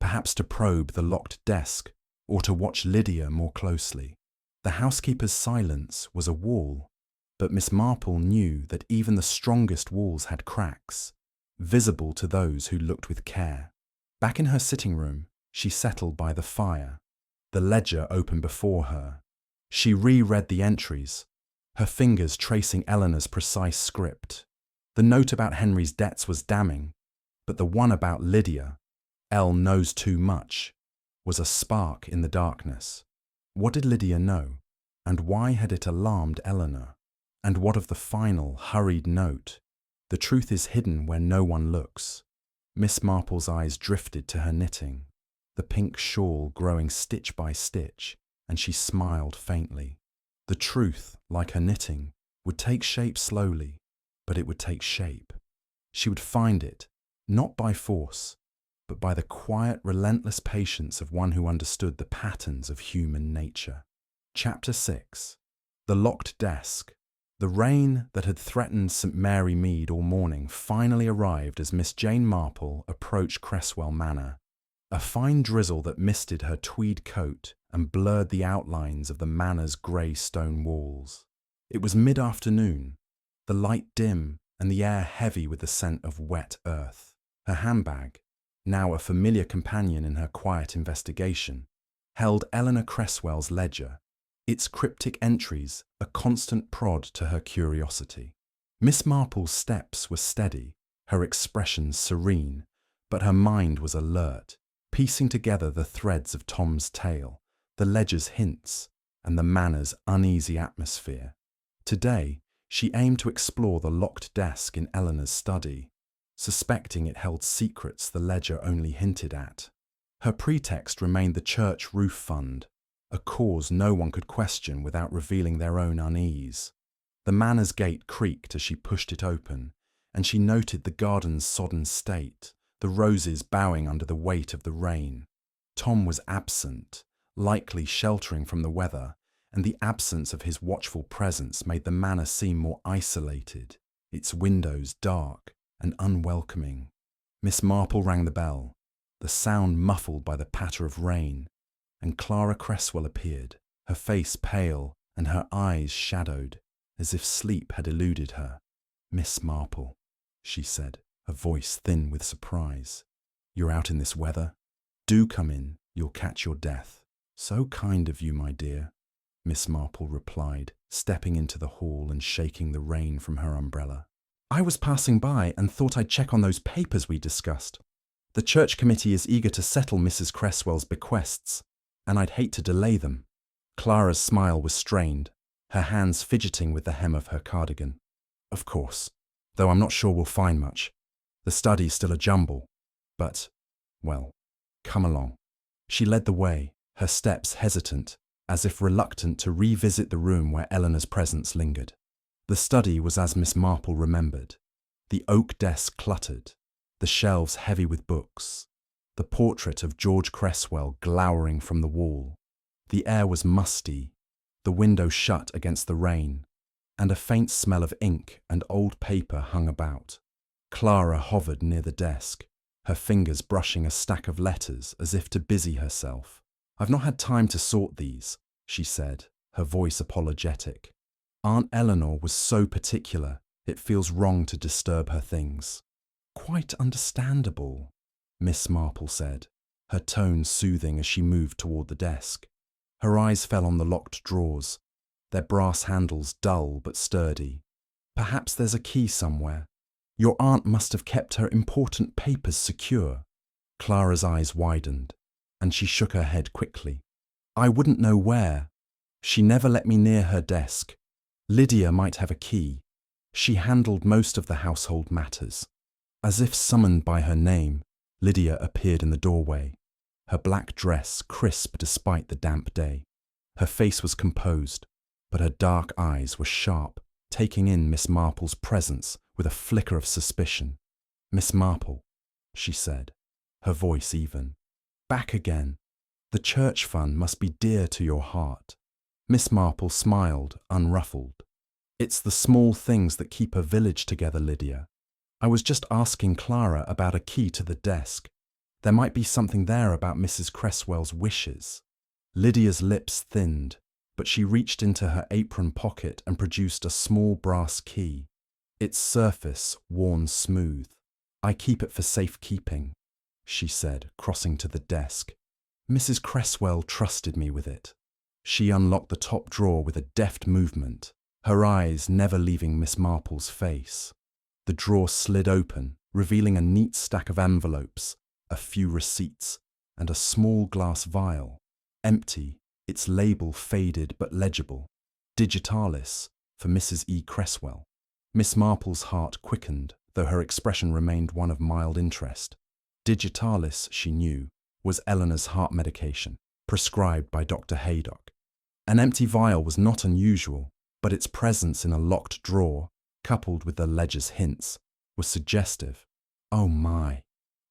[SPEAKER 1] perhaps to probe the locked desk or to watch Lydia more closely. The housekeeper's silence was a wall, but Miss Marple knew that even the strongest walls had cracks, visible to those who looked with care. Back in her sitting room, she settled by the fire, the ledger open before her. She reread the entries, her fingers tracing Eleanor's precise script. The note about Henry's debts was damning, but the one about Lydia, Elle knows too much, was a spark in the darkness. What did Lydia know, and why had it alarmed Eleanor? And what of the final, hurried note? The truth is hidden where no one looks. Miss Marple's eyes drifted to her knitting, the pink shawl growing stitch by stitch, and she smiled faintly. The truth, like her knitting, would take shape slowly, but it would take shape. She would find it, not by force, but by the quiet, relentless patience of one who understood the patterns of human nature. Chapter 6. The Locked Desk. The rain that had threatened St. Mary Mead all morning finally arrived as Miss Jane Marple approached Cresswell Manor, a fine drizzle that misted her tweed coat and blurred the outlines of the manor's grey stone walls. It was mid-afternoon, the light dim and the air heavy with the scent of wet earth. Her handbag, now a familiar companion in her quiet investigation, held Eleanor Cresswell's ledger, its cryptic entries a constant prod to her curiosity. Miss Marple's steps were steady, her expression serene, but her mind was alert, piecing together the threads of Tom's tale, the ledger's hints, and the manor's uneasy atmosphere. Today, she aimed to explore the locked desk in Eleanor's study, suspecting it held secrets the ledger only hinted at. Her pretext remained the church roof fund, a cause no one could question without revealing their own unease. The manor's gate creaked as she pushed it open, and she noted the garden's sodden state, the roses bowing under the weight of the rain. Tom was absent, likely sheltering from the weather, and the absence of his watchful presence made the manor seem more isolated, its windows dark and unwelcoming. Miss Marple rang the bell, the sound muffled by the patter of rain, and Clara Cresswell appeared, her face pale and her eyes shadowed, as if sleep had eluded her. "Miss Marple," she said, her voice thin with surprise. "You're out in this weather? Do come in, you'll catch your death." "So kind of you, my dear," Miss Marple replied, stepping into the hall and shaking the rain from her umbrella. "I was passing by and thought I'd check on those papers we discussed. The church committee is eager to settle Mrs. Cresswell's bequests, and I'd hate to delay them." Clara's smile was strained, her hands fidgeting with the hem of her cardigan. "Of course, though I'm not sure we'll find much. The study's still a jumble, but, well, come along." She led the way, her steps hesitant, as if reluctant to revisit the room where Eleanor's presence lingered. The study was as Miss Marple remembered, the oak desk cluttered, the shelves heavy with books, the portrait of George Cresswell glowering from the wall. The air was musty, the window shut against the rain, and a faint smell of ink and old paper hung about. Clara hovered near the desk, her fingers brushing a stack of letters as if to busy herself. "I've not had time to sort these," she said, her voice apologetic. "Aunt Eleanor was so particular, it feels wrong to disturb her things." "Quite understandable," Miss Marple said, her tone soothing as she moved toward the desk. Her eyes fell on the locked drawers, their brass handles dull but sturdy. "Perhaps there's a key somewhere. Your aunt must have kept her important papers secure." Clara's eyes widened, and she shook her head quickly. "I wouldn't know where. She never let me near her desk. Lydia might have a key. She handled most of the household matters." As if summoned by her name, Lydia appeared in the doorway, her black dress crisp despite the damp day. Her face was composed, but her dark eyes were sharp, taking in Miss Marple's presence with a flicker of suspicion. "Miss Marple," she said, her voice even. "Back again. The church fund must be dear to your heart." Miss Marple smiled, unruffled. "It's the small things that keep a village together, Lydia. I was just asking Clara about a key to the desk. There might be something there about Mrs. Cresswell's wishes." Lydia's lips thinned, but she reached into her apron pocket and produced a small brass key, its surface worn smooth. "I keep it for safekeeping," she said, crossing to the desk. "Mrs. Cresswell trusted me with it." She unlocked the top drawer with a deft movement, her eyes never leaving Miss Marple's face. The drawer slid open, revealing a neat stack of envelopes, a few receipts, and a small glass vial, empty, its label faded but legible. Digitalis, for Mrs. E. Cresswell. Miss Marple's heart quickened, though her expression remained one of mild interest. Digitalis, she knew, was Eleanor's heart medication, prescribed by Dr. Haydock. An empty vial was not unusual, but its presence in a locked drawer, coupled with the ledger's hints, was suggestive. "Oh my,"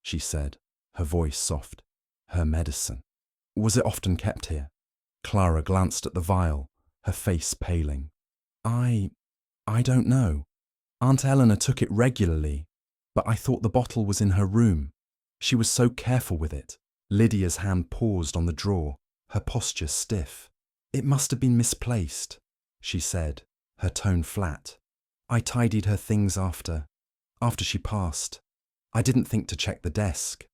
[SPEAKER 1] she said, her voice soft. "Her medicine. Was it often kept here?" Clara glanced at the vial, her face paling. I don't know. Aunt Eleanor took it regularly, but I thought the bottle was in her room. She was so careful with it." Lydia's hand paused on the drawer, her posture stiff. "It must have been misplaced," she said, her tone flat. "I tidied her things after she passed. I didn't think to check the desk."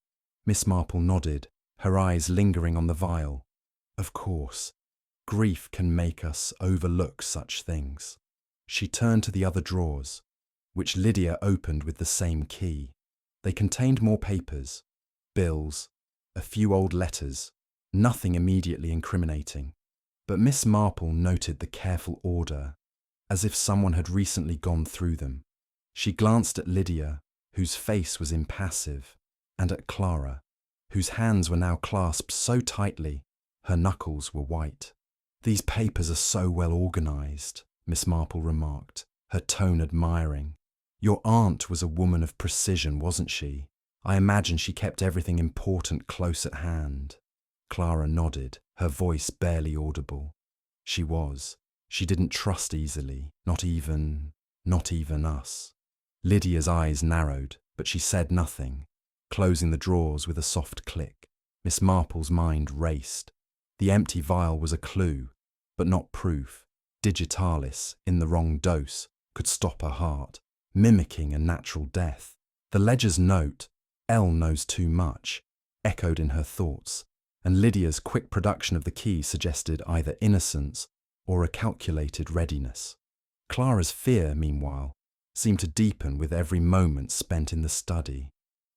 [SPEAKER 1] Miss Marple nodded, her eyes lingering on the vial. "Of course, grief can make us overlook such things." She turned to the other drawers, which Lydia opened with the same key. They contained more papers, bills, a few old letters, nothing immediately incriminating. But Miss Marple noted the careful order, as if someone had recently gone through them. She glanced at Lydia, whose face was impassive, and at Clara, whose hands were now clasped so tightly her knuckles were white. "These papers are so well organised," Miss Marple remarked, her tone admiring. "Your aunt was a woman of precision, wasn't she? I imagine she kept everything important close at hand." Clara nodded, her voice barely audible. "She was. She didn't trust easily, not even us." Lydia's eyes narrowed, but she said nothing, closing the drawers with a soft click. Miss Marple's mind raced. The empty vial was a clue, but not proof. Digitalis, in the wrong dose, could stop her heart, mimicking a natural death. The ledger's note, "L knows too much," echoed in her thoughts, and Lydia's quick production of the key suggested either innocence or a calculated readiness. Clara's fear, meanwhile, seemed to deepen with every moment spent in the study.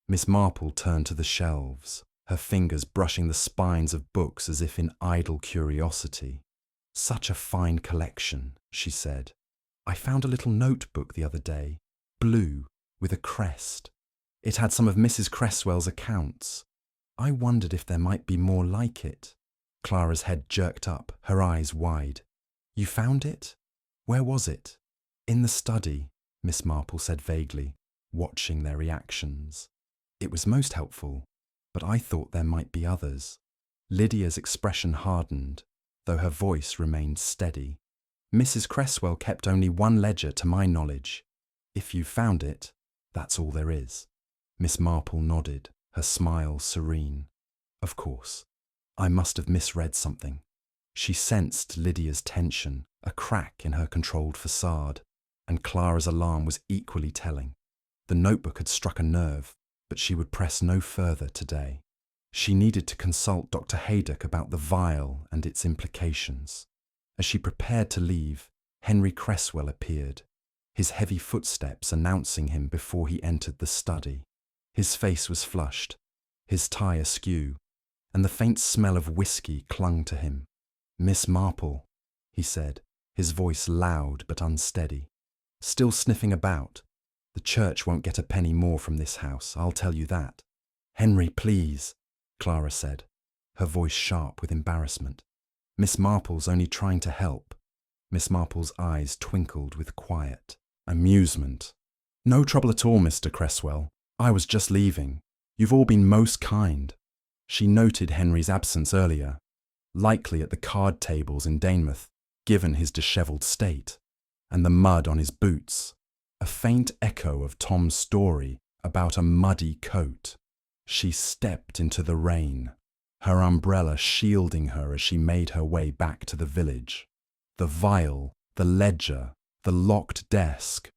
[SPEAKER 1] Miss Marple turned to the shelves, her fingers brushing the spines of books as if in idle curiosity. "Such a fine collection," she said. "I found a little notebook the other day, blue, with a crest. It had some of Mrs. Cresswell's accounts. I wondered if there might be more like it." Clara's head jerked up, her eyes wide. "You found it? Where was it?" "In the study," Miss Marple said vaguely, watching their reactions. "It was most helpful, but I thought there might be others." Lydia's expression hardened, though her voice remained steady. "Mrs. Cresswell kept only one ledger to my knowledge. If you found it, that's all there is." Miss Marple nodded, her smile serene. "Of course, I must have misread something." She sensed Lydia's tension, a crack in her controlled facade, and Clara's alarm was equally telling. The notebook had struck a nerve, but she would press no further today. She needed to consult Dr. Haydock about the vial and its implications. As she prepared to leave, Henry Cresswell appeared, his heavy footsteps announcing him before he entered the study. His face was flushed, his tie askew, and the faint smell of whiskey clung to him. "Miss Marple," he said, his voice loud but unsteady. "Still sniffing about. The church won't get a penny more from this house, I'll tell you that." "Henry, please," Clara said, her voice sharp with embarrassment. Miss Marple's only trying to help. Miss Marple's eyes twinkled with quiet amusement. No trouble at all, Mr. Cresswell. I was just leaving. You've all been most kind. She noted Henry's absence earlier, likely at the card tables in Danemouth, given his dishevelled state, and the mud on his boots, a faint echo of Tom's story about a muddy coat. She stepped into the rain, her umbrella shielding her as she made her way back to the village. The vial, the ledger, the locked desk,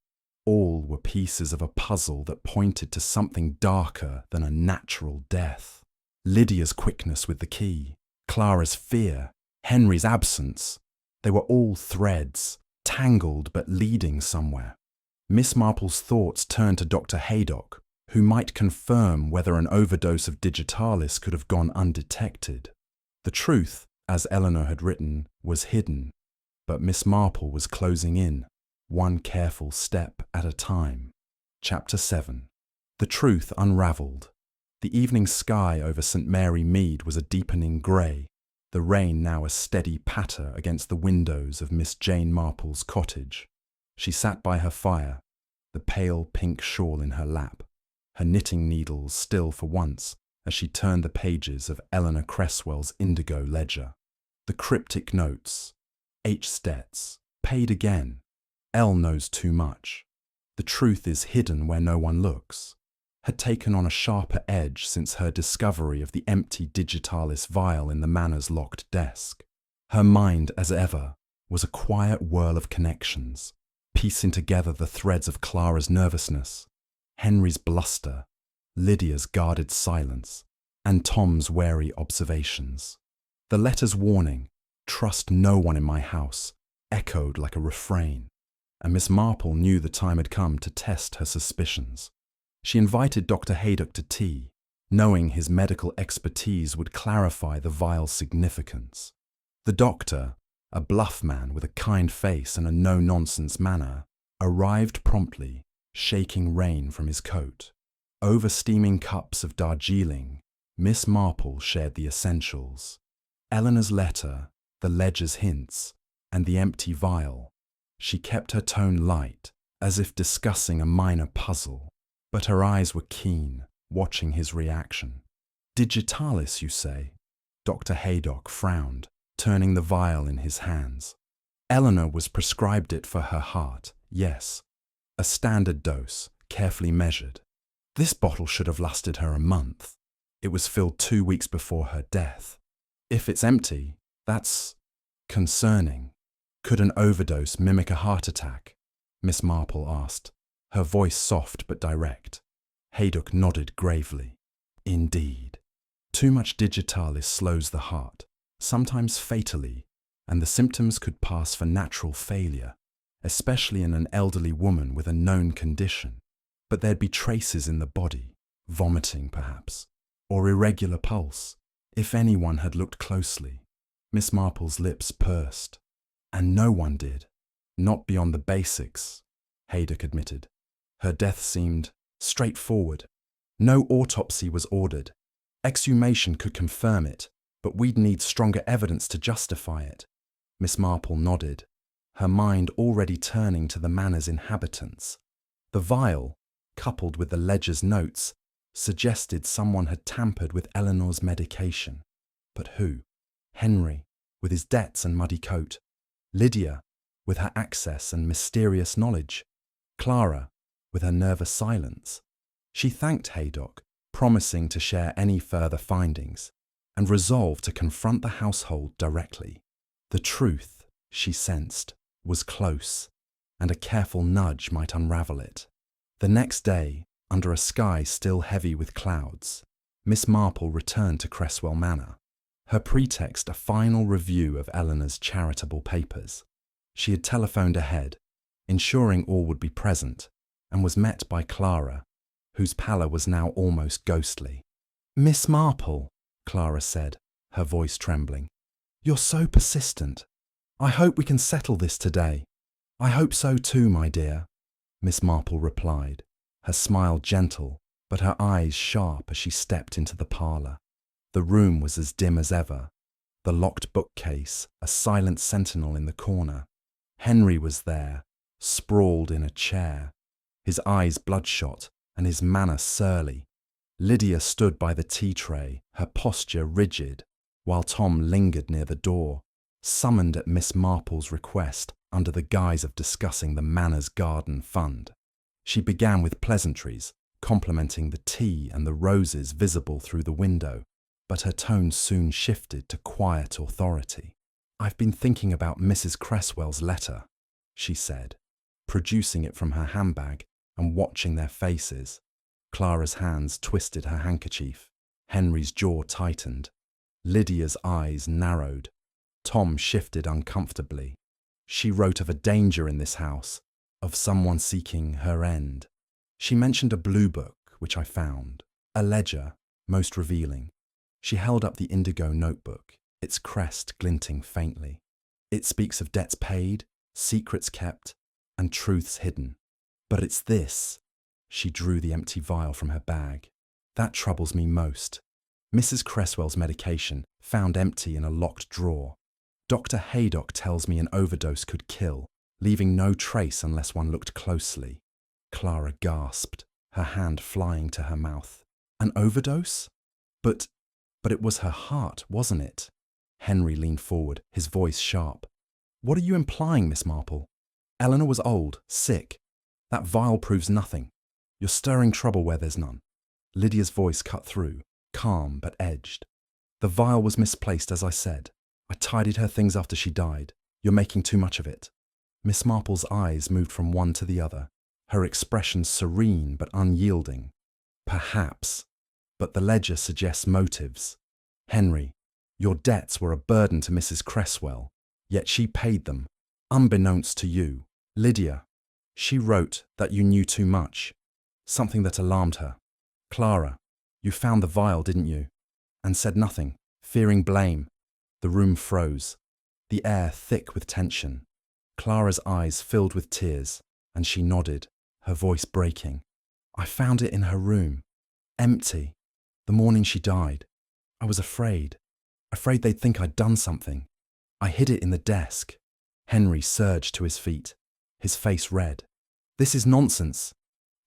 [SPEAKER 1] all were pieces of a puzzle that pointed to something darker than a natural death. Lydia's quickness with the key, Clara's fear, Henry's absence, they were all threads, tangled but leading somewhere. Miss Marple's thoughts turned to Dr. Haydock, who might confirm whether an overdose of digitalis could have gone undetected. The truth, as Eleanor had written, was hidden, but Miss Marple was closing in, one careful step at a time. Chapter 7. The truth unravelled. The evening sky over St. Mary Mead was a deepening grey, the rain now a steady patter against the windows of Miss Jane Marple's cottage. She sat by her fire, the pale pink shawl in her lap, her knitting needles still for once as she turned the pages of Eleanor Cresswell's indigo ledger. The cryptic notes, H. Stetts, paid again. L knows too much. The truth is hidden where no one looks, had taken on a sharper edge since her discovery of the empty digitalis vial in the Manor's locked desk. Her mind, as ever, was a quiet whirl of connections, piecing together the threads of Clara's nervousness, Henry's bluster, Lydia's guarded silence, and Tom's wary observations. The letter's warning, "Trust no one in my house," echoed like a refrain, and Miss Marple knew the time had come to test her suspicions. She invited Dr. Haydock to tea, knowing his medical expertise would clarify the vial's significance. The doctor, a bluff man with a kind face and a no-nonsense manner, arrived promptly, shaking rain from his coat. Over steaming cups of Darjeeling, Miss Marple shared the essentials. Eleanor's letter, the ledger's hints, and the empty vial. She kept her tone light, as if discussing a minor puzzle, but her eyes were keen, watching his reaction. "Digitalis, you say?" Dr. Haydock frowned, turning the vial in his hands. Eleanor was prescribed it for her heart, yes. A standard dose, carefully measured. This bottle should have lasted her a month. It was filled 2 weeks before her death. If it's empty, that's concerning. Could an overdose mimic a heart attack? Miss Marple asked, her voice soft but direct. Haydock nodded gravely. Indeed. Too much digitalis slows the heart, sometimes fatally, and the symptoms could pass for natural failure, especially in an elderly woman with a known condition. But there'd be traces in the body, vomiting perhaps, or irregular pulse, if anyone had looked closely. Miss Marple's lips pursed. And no one did. Not beyond the basics, Haydock admitted. Her death seemed straightforward. No autopsy was ordered. Exhumation could confirm it, but we'd need stronger evidence to justify it. Miss Marple nodded, her mind already turning to the Manor's inhabitants. The vial, coupled with the ledger's notes, suggested someone had tampered with Eleanor's medication. But who? Henry, with his debts and muddy coat. Lydia, with her access and mysterious knowledge. Clara, with her nervous silence. She thanked Haydock, promising to share any further findings, and resolved to confront the household directly. The truth, she sensed, was close, and a careful nudge might unravel it. The next day, under a sky still heavy with clouds, Miss Marple returned to Cresswell Manor. Her pretext a final review of Eleanor's charitable papers. She had telephoned ahead, ensuring all would be present, and was met by Clara, whose pallor was now almost ghostly. "Miss Marple," Clara said, her voice trembling, "you're so persistent. I hope we can settle this today." "I hope so too, my dear," Miss Marple replied, her smile gentle, but her eyes sharp as she stepped into the parlour. The room was as dim as ever, The locked bookcase, a silent sentinel in the corner. Henry was there, sprawled in a chair, his eyes bloodshot and his manner surly. Lydia stood by the tea tray, her posture rigid, while Tom lingered near the door, summoned at Miss Marple's request under the guise of discussing the Manor's Garden Fund. She began with pleasantries, complimenting the tea and the roses visible through the window, but her tone soon shifted to quiet authority. "I've been thinking about Mrs. Cresswell's letter," she said, producing it from her handbag and watching their faces. Clara's hands twisted her handkerchief. Henry's jaw tightened. Lydia's eyes narrowed. Tom shifted uncomfortably. She wrote of a danger in this house, of someone seeking her end. She mentioned a blue book, which I found, a ledger, most revealing. She held up the indigo notebook, its crest glinting faintly. It speaks of debts paid, secrets kept, and truths hidden. But it's this. She drew the empty vial from her bag. That troubles me most. Mrs. Cresswell's medication, found empty in a locked drawer. Dr. Haydock tells me an overdose could kill, leaving no trace unless one looked closely. Clara gasped, her hand flying to her mouth. An overdose? But it was her heart, wasn't it? Henry leaned forward, his voice sharp. What are you implying, Miss Marple? Eleanor was old, sick. That vial proves nothing. You're stirring trouble where there's none. Lydia's voice cut through, calm but edged. The vial was misplaced, as I said. I tidied her things after she died. You're making too much of it. Miss Marple's eyes moved from one to the other, her expression serene but unyielding. Perhaps, but the ledger suggests motives. Henry, your debts were a burden to Mrs. Cresswell, yet she paid them, unbeknownst to you. Lydia, she wrote that you knew too much, something that alarmed her. Clara, you found the vial, didn't you? And said nothing, fearing blame. The room froze, the air thick with tension. Clara's eyes filled with tears, and she nodded, her voice breaking. I found it in her room, empty, the morning she died. I was afraid they'd think I'd done something. I hid it in the desk. Henry surged to his feet, his face red. This is nonsense.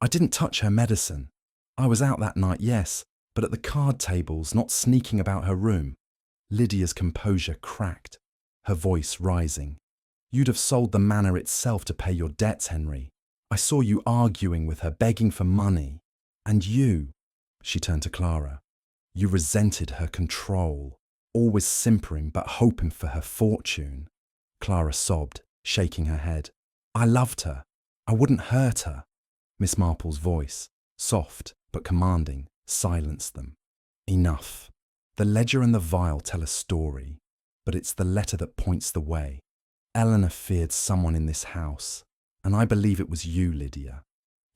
[SPEAKER 1] I didn't touch her medicine. I was out that night, yes, but at the card tables, not sneaking about her room. Lydia's composure cracked, her voice rising. You'd have sold the manor itself to pay your debts, Henry. I saw you arguing with her, begging for money. And you, she turned to Clara, you resented her control, always simpering but hoping for her fortune. Clara sobbed, shaking her head. I loved her. I wouldn't hurt her. Miss Marple's voice, soft but commanding, silenced them. Enough. The ledger and the vial tell a story, but it's the letter that points the way. Eleanor feared someone in this house, and I believe it was you, Lydia.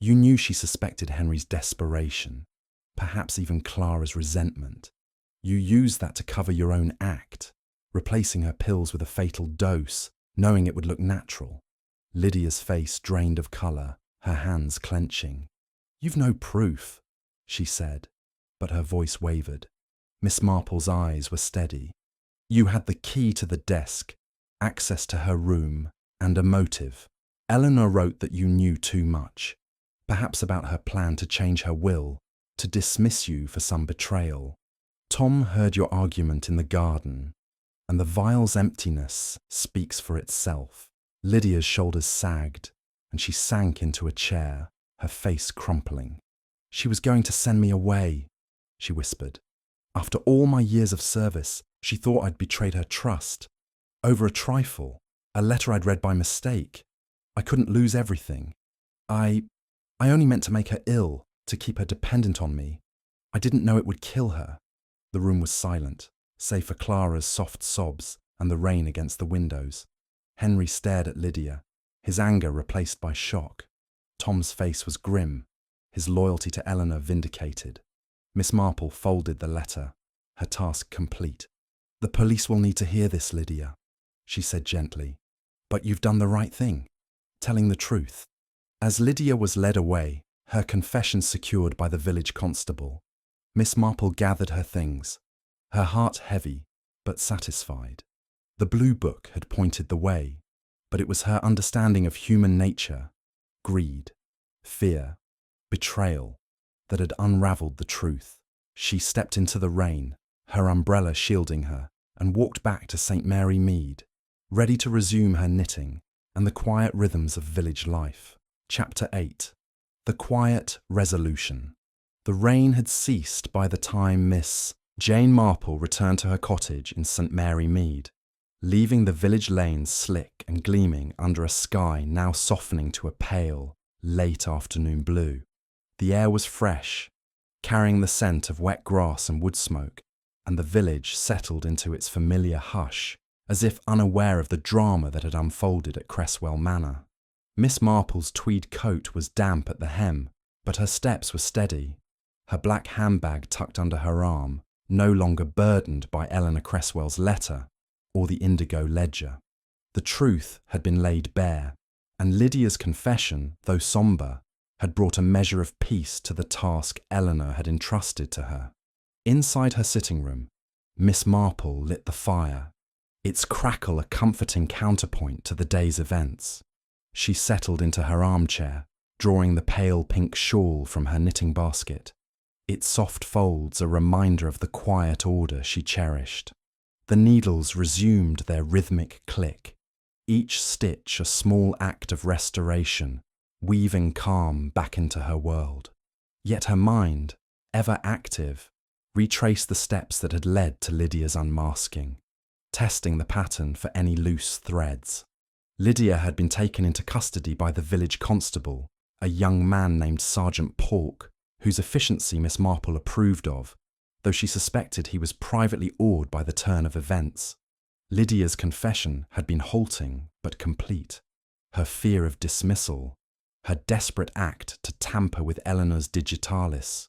[SPEAKER 1] You knew she suspected Henry's desperation, perhaps even Clara's resentment. You used that to cover your own act, replacing her pills with a fatal dose, knowing it would look natural. Lydia's face drained of colour, her hands clenching. You've no proof, she said, but her voice wavered. Miss Marple's eyes were steady. You had the key to the desk, access to her room, and a motive. Eleanor wrote that you knew too much, perhaps about her plan to change her will, to dismiss you for some betrayal. Tom heard your argument in the garden, and the vial's emptiness speaks for itself. Lydia's shoulders sagged, and she sank into a chair, her face crumpling. She was going to send me away, she whispered. After all my years of service, she thought I'd betrayed her trust. Over a trifle, a letter I'd read by mistake. I couldn't lose everything. I only meant to make her ill, to keep her dependent on me. I didn't know it would kill her. The room was silent, save for Clara's soft sobs and the rain against the windows. Henry stared at Lydia, his anger replaced by shock. Tom's face was grim, his loyalty to Eleanor vindicated. Miss Marple folded the letter, her task complete. The police will need to hear this, Lydia, she said gently. But you've done the right thing, telling the truth. As Lydia was led away, her confession secured by the village constable, Miss Marple gathered her things, her heart heavy, but satisfied. The blue book had pointed the way, but it was her understanding of human nature, greed, fear, betrayal, that had unravelled the truth. She stepped into the rain, her umbrella shielding her, and walked back to St. Mary Mead, ready to resume her knitting and the quiet rhythms of village life. Chapter 8. The Quiet Resolution. The rain had ceased by the time Miss Jane Marple returned to her cottage in St. Mary Mead, leaving the village lanes slick and gleaming under a sky now softening to a pale, late afternoon blue. The air was fresh, carrying the scent of wet grass and wood smoke, and the village settled into its familiar hush, as if unaware of the drama that had unfolded at Cresswell Manor. Miss Marple's tweed coat was damp at the hem, but her steps were steady, her black handbag tucked under her arm, no longer burdened by Eleanor Cresswell's letter or the indigo ledger. The truth had been laid bare, and Lydia's confession, though sombre, had brought a measure of peace to the task Eleanor had entrusted to her. Inside her sitting room, Miss Marple lit the fire, its crackle a comforting counterpoint to the day's events. She settled into her armchair, drawing the pale pink shawl from her knitting basket, its soft folds a reminder of the quiet order she cherished. The needles resumed their rhythmic click, each stitch a small act of restoration, weaving calm back into her world. Yet her mind, ever active, retraced the steps that had led to Lydia's unmasking, testing the pattern for any loose threads. Lydia had been taken into custody by the village constable, a young man named Sergeant Pork, whose efficiency Miss Marple approved of, though she suspected he was privately awed by the turn of events. Lydia's confession had been halting but complete. Her fear of dismissal, her desperate act to tamper with Eleanor's digitalis,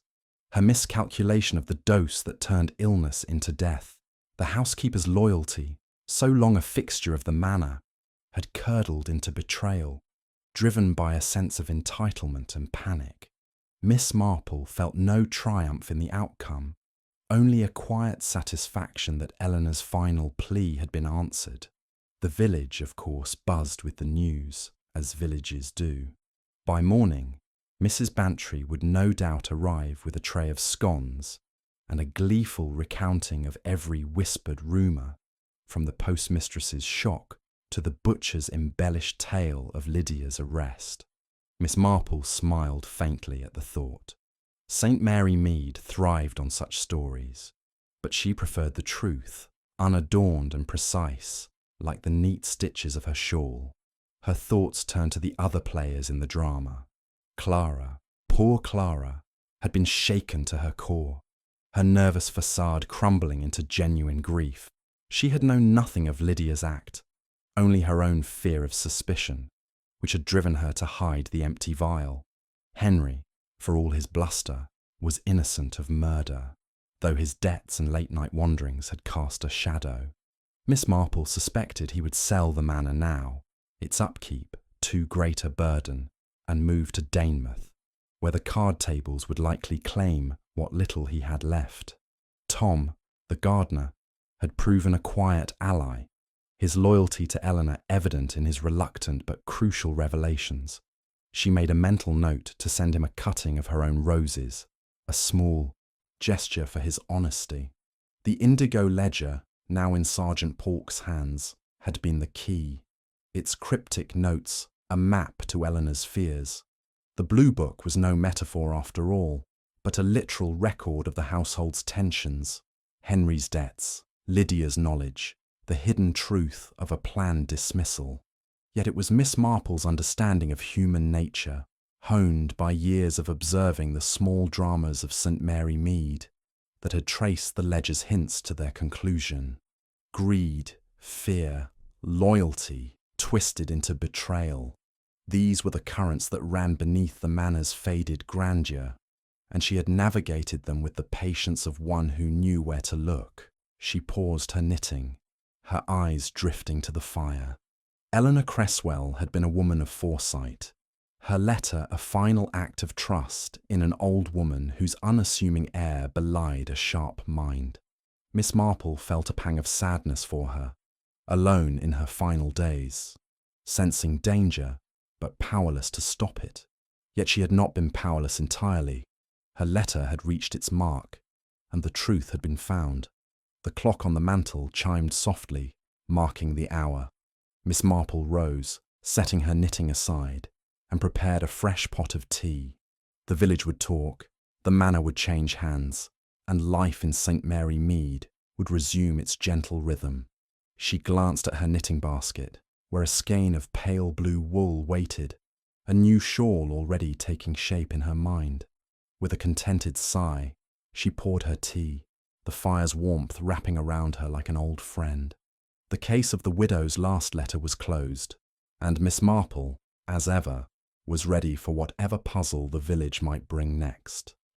[SPEAKER 1] her miscalculation of the dose that turned illness into death, the housekeeper's loyalty, so long a fixture of the manor, had curdled into betrayal, driven by a sense of entitlement and panic. Miss Marple felt no triumph in the outcome, only a quiet satisfaction that Eleanor's final plea had been answered. The village, of course, buzzed with the news, as villages do. By morning, Mrs. Bantry would no doubt arrive with a tray of scones and a gleeful recounting of every whispered rumour, from the postmistress's shock to the butcher's embellished tale of Lydia's arrest. Miss Marple smiled faintly at the thought. St. Mary Mead thrived on such stories, but she preferred the truth, unadorned and precise, like the neat stitches of her shawl. Her thoughts turned to the other players in the drama. Clara, poor Clara, had been shaken to her core, her nervous facade crumbling into genuine grief. She had known nothing of Lydia's act, only her own fear of suspicion, which had driven her to hide the empty vial. Henry, for all his bluster, was innocent of murder, though his debts and late-night wanderings had cast a shadow. Miss Marple suspected he would sell the manor now, its upkeep too great a burden, and move to Danemouth, where the card tables would likely claim what little he had left. Tom, the gardener, had proven a quiet ally, his loyalty to Eleanor evident in his reluctant but crucial revelations. She made a mental note to send him a cutting of her own roses, a small gesture for his honesty. The indigo ledger, now in Sergeant Pork's hands, had been the key, its cryptic notes a map to Eleanor's fears. The blue book was no metaphor after all, but a literal record of the household's tensions, Henry's debts, Lydia's knowledge, the hidden truth of a planned dismissal. Yet it was Miss Marple's understanding of human nature, honed by years of observing the small dramas of St. Mary Mead, that had traced the ledger's hints to their conclusion. Greed, fear, loyalty, twisted into betrayal. These were the currents that ran beneath the manor's faded grandeur, and she had navigated them with the patience of one who knew where to look. She paused her knitting, her eyes drifting to the fire. Eleanor Cresswell had been a woman of foresight, her letter a final act of trust in an old woman whose unassuming air belied a sharp mind. Miss Marple felt a pang of sadness for her, alone in her final days, sensing danger, but powerless to stop it. Yet she had not been powerless entirely. Her letter had reached its mark, and the truth had been found. The clock on the mantel chimed softly, marking the hour. Miss Marple rose, setting her knitting aside, and prepared a fresh pot of tea. The village would talk, the manor would change hands, and life in St. Mary Mead would resume its gentle rhythm. She glanced at her knitting basket, where a skein of pale blue wool waited, a new shawl already taking shape in her mind. With a contented sigh, she poured her tea, the fire's warmth wrapping around her like an old friend. The case of the widow's last letter was closed, and Miss Marple, as ever, was ready for whatever puzzle the village might bring next.